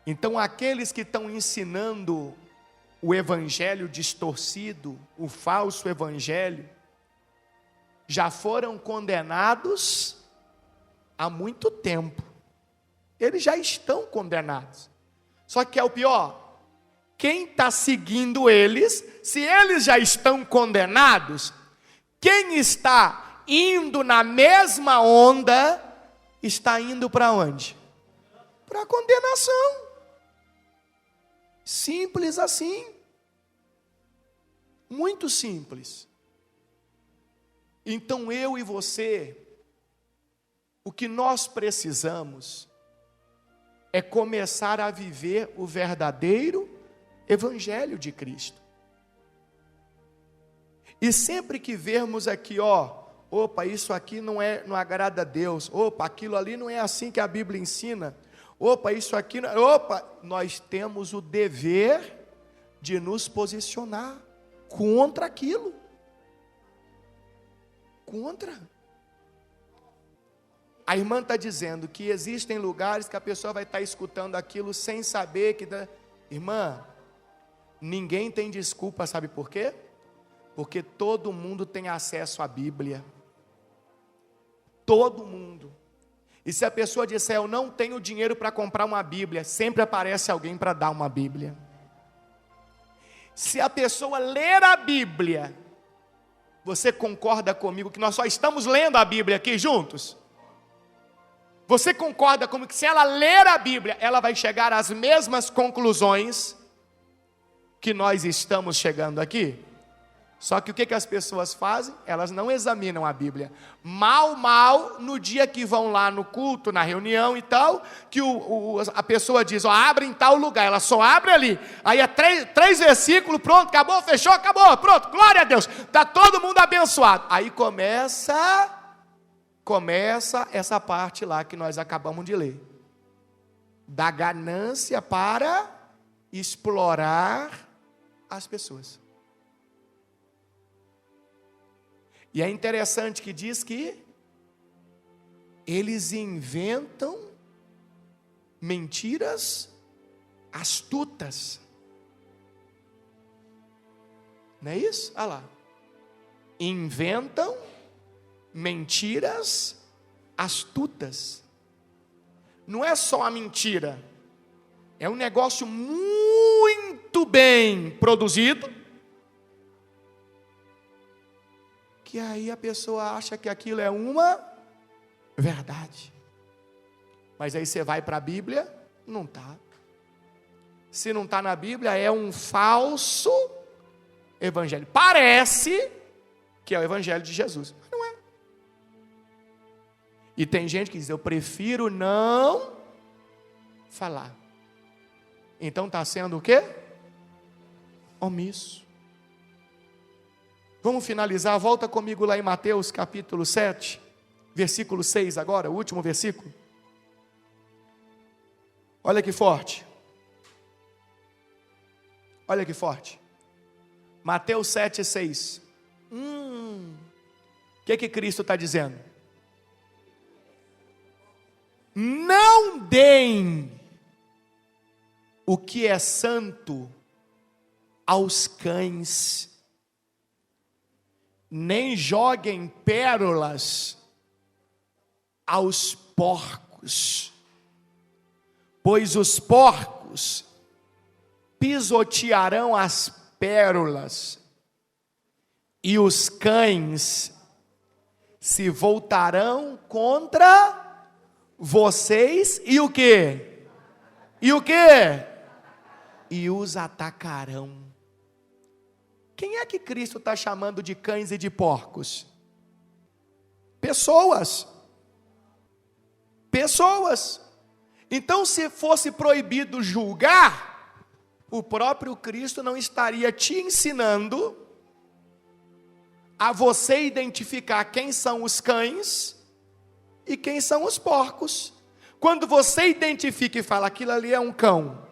Então, aqueles que estão ensinando o evangelho distorcido, o falso evangelho, já foram condenados há muito tempo. Eles já estão condenados. Só que é o pior, quem está seguindo eles, se eles já estão condenados, quem está indo na mesma onda, está indo para onde? Para a condenação. Simples assim. Muito simples. Então eu e você, o que nós precisamos é começar a viver o verdadeiro evangelho de Cristo. E sempre que vermos aqui, opa, isso aqui não agrada a Deus, opa, aquilo ali não é assim que a Bíblia ensina, opa, isso aqui, nós temos o dever de nos posicionar contra aquilo. Contra. A irmã está dizendo que existem lugares que a pessoa vai estar escutando aquilo sem saber que... Irmã, ninguém tem desculpa, sabe por quê? Porque todo mundo tem acesso à Bíblia. Todo mundo. E se a pessoa disser, eu não tenho dinheiro para comprar uma Bíblia, sempre aparece alguém para dar uma Bíblia. Se a pessoa ler a Bíblia, você concorda comigo que nós só estamos lendo a Bíblia aqui juntos? Você concorda comigo que se ela ler a Bíblia, ela vai chegar às mesmas conclusões que nós estamos chegando aqui? Só que o que as pessoas fazem? Elas não examinam a Bíblia. Mal, no dia que vão lá no culto, na reunião e tal, que a pessoa diz, abre em tal lugar, ela só abre ali. Aí é três versículos, pronto, acabou, fechou, acabou, pronto, glória a Deus. Está todo mundo abençoado. Aí começa essa parte lá que nós acabamos de ler. Da ganância para explorar as pessoas. E é interessante que diz que eles inventam mentiras astutas. Não é isso? Olha lá. Inventam mentiras astutas. Não é só a mentira. É um negócio muito bem produzido, que aí a pessoa acha que aquilo é uma verdade. Mas aí você vai para a Bíblia, não está. Se não está na Bíblia, é um falso evangelho. Parece que é o evangelho de Jesus, mas não é. E tem gente que diz, eu prefiro não falar. Então está sendo o quê? Omisso. Vamos finalizar, volta comigo lá em Mateus capítulo 7, versículo 6 agora, o último versículo. Olha que forte. Olha que forte. Mateus 7, 6. O que Cristo está dizendo? Não deem o que é santo aos cães, nem joguem pérolas aos porcos, pois os porcos pisotearão as pérolas, e os cães se voltarão contra vocês, e o quê? E o quê? e os atacarão. Quem é que Cristo está chamando de cães e de porcos? Pessoas. Pessoas. Então, se fosse proibido julgar, o próprio Cristo não estaria te ensinando a você identificar quem são os cães e quem são os porcos. Quando você identifica e fala, aquilo ali é um cão,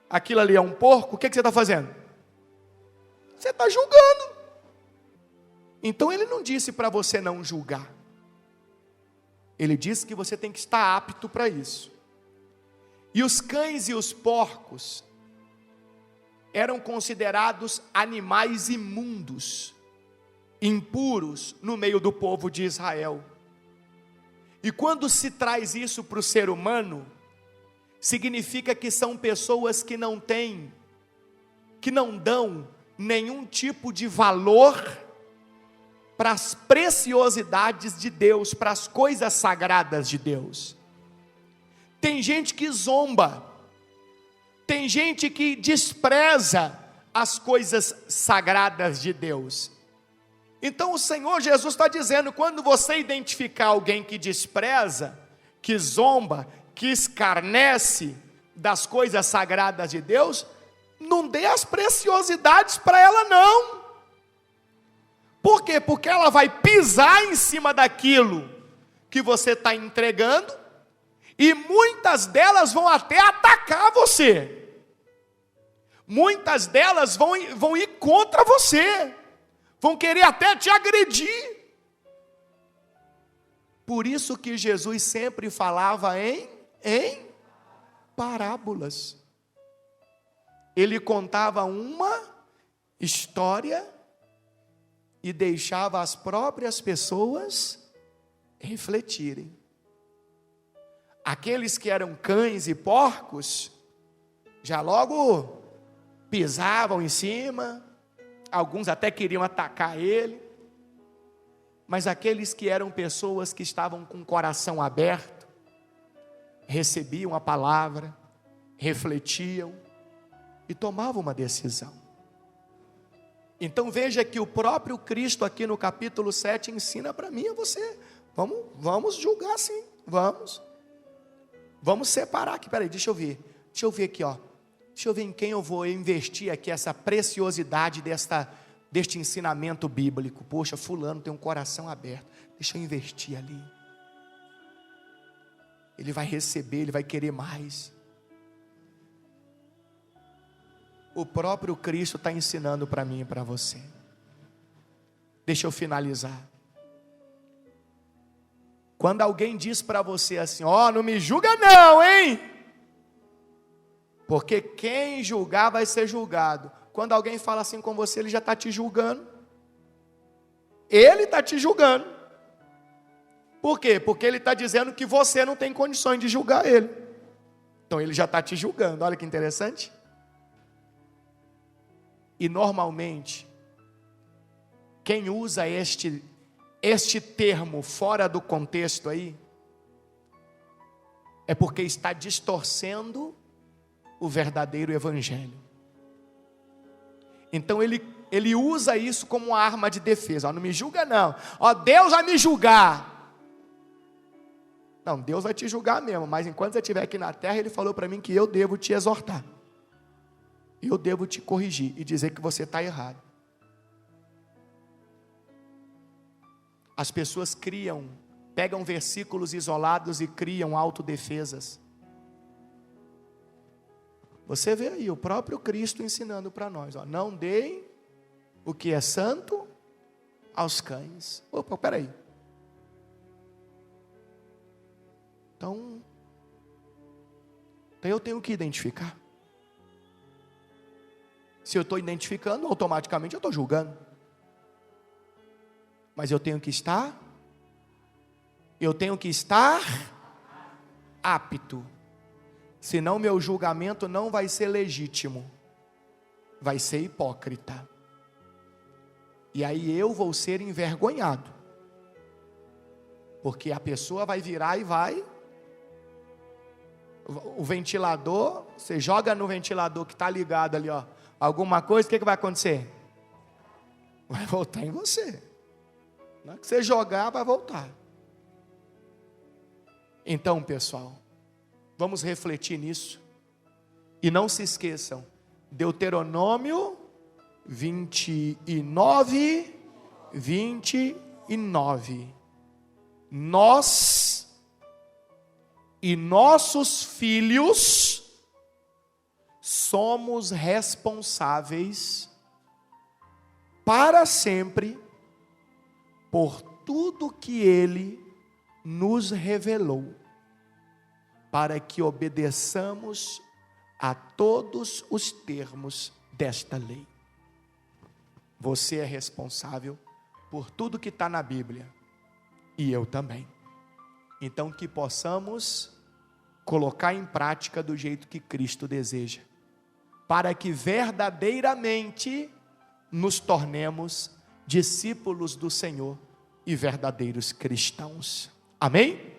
aquilo ali é um porco, o que você está fazendo? Você está julgando. Então ele não disse para você não julgar. Ele disse que você tem que estar apto para isso. E os cães e os porcos eram considerados animais imundos, impuros no meio do povo de Israel. E quando se traz isso para o ser humano, significa que são pessoas que não têm, que não dão nenhum tipo de valor para as preciosidades de Deus, para as coisas sagradas de Deus. Tem gente que zomba, tem gente que despreza as coisas sagradas de Deus. Então o Senhor Jesus está dizendo, quando você identificar alguém que despreza, que zomba, que escarnece das coisas sagradas de Deus, não dê as preciosidades para ela não. Por quê? Porque ela vai pisar em cima daquilo que você está entregando, e muitas delas vão até atacar você. Muitas delas vão ir contra você. Vão querer até te agredir. Por isso que Jesus sempre falava em parábolas. Ele contava uma história e deixava as próprias pessoas refletirem. Aqueles que eram cães e porcos, já logo pisavam em cima, alguns até queriam atacar ele, mas aqueles que eram pessoas que estavam com o coração aberto, recebiam a palavra, refletiam e tomavam uma decisão. Então veja que o próprio Cristo aqui no capítulo 7 ensina para mim e a você, vamos julgar sim, vamos separar aqui, peraí, deixa eu ver aqui, ó. Deixa eu ver em quem eu vou investir aqui essa preciosidade deste ensinamento bíblico. Poxa, fulano tem um coração aberto, deixa eu investir ali. Ele vai receber, ele vai querer mais. O próprio Cristo está ensinando para mim e para você. Deixa eu finalizar. Quando alguém diz para você assim, ó, não me julga não, hein? Porque quem julgar vai ser julgado. Quando alguém fala assim com você, ele já está te julgando. Ele está te julgando. Por quê? Porque ele está dizendo que você não tem condições de julgar ele. Então ele já está te julgando. Olha que interessante. E normalmente, quem usa este termo fora do contexto aí, é porque está distorcendo o verdadeiro evangelho. Então ele usa isso como uma arma de defesa. Ó, não me julga não. Ó, Deus vai me julgar. Não, Deus vai te julgar mesmo, mas enquanto você estiver aqui na terra, ele falou para mim que eu devo te exortar. Eu devo te corrigir e dizer que você está errado. As pessoas pegam versículos isolados e criam autodefesas. Você vê aí o próprio Cristo ensinando para nós, ó, não deem o que é santo aos cães. Opa, peraí. Então eu tenho que identificar. Se eu estou identificando, automaticamente eu estou julgando. Mas eu tenho que estar apto. Senão meu julgamento não vai ser legítimo. Vai ser hipócrita. E aí eu vou ser envergonhado. Porque a pessoa vai virar e vai O ventilador, você joga no ventilador que está ligado ali, ó, alguma coisa, o que vai acontecer? Vai voltar em você. Na hora que você jogar, vai voltar. Então, pessoal, vamos refletir nisso. E não se esqueçam, Deuteronômio 29, 29. Nós e nossos filhos somos responsáveis para sempre por tudo que Ele nos revelou, para que obedeçamos a todos os termos desta lei. Você é responsável por tudo que está na Bíblia, e eu também. Então que possamos colocar em prática do jeito que Cristo deseja, para que verdadeiramente nos tornemos discípulos do Senhor e verdadeiros cristãos. Amém?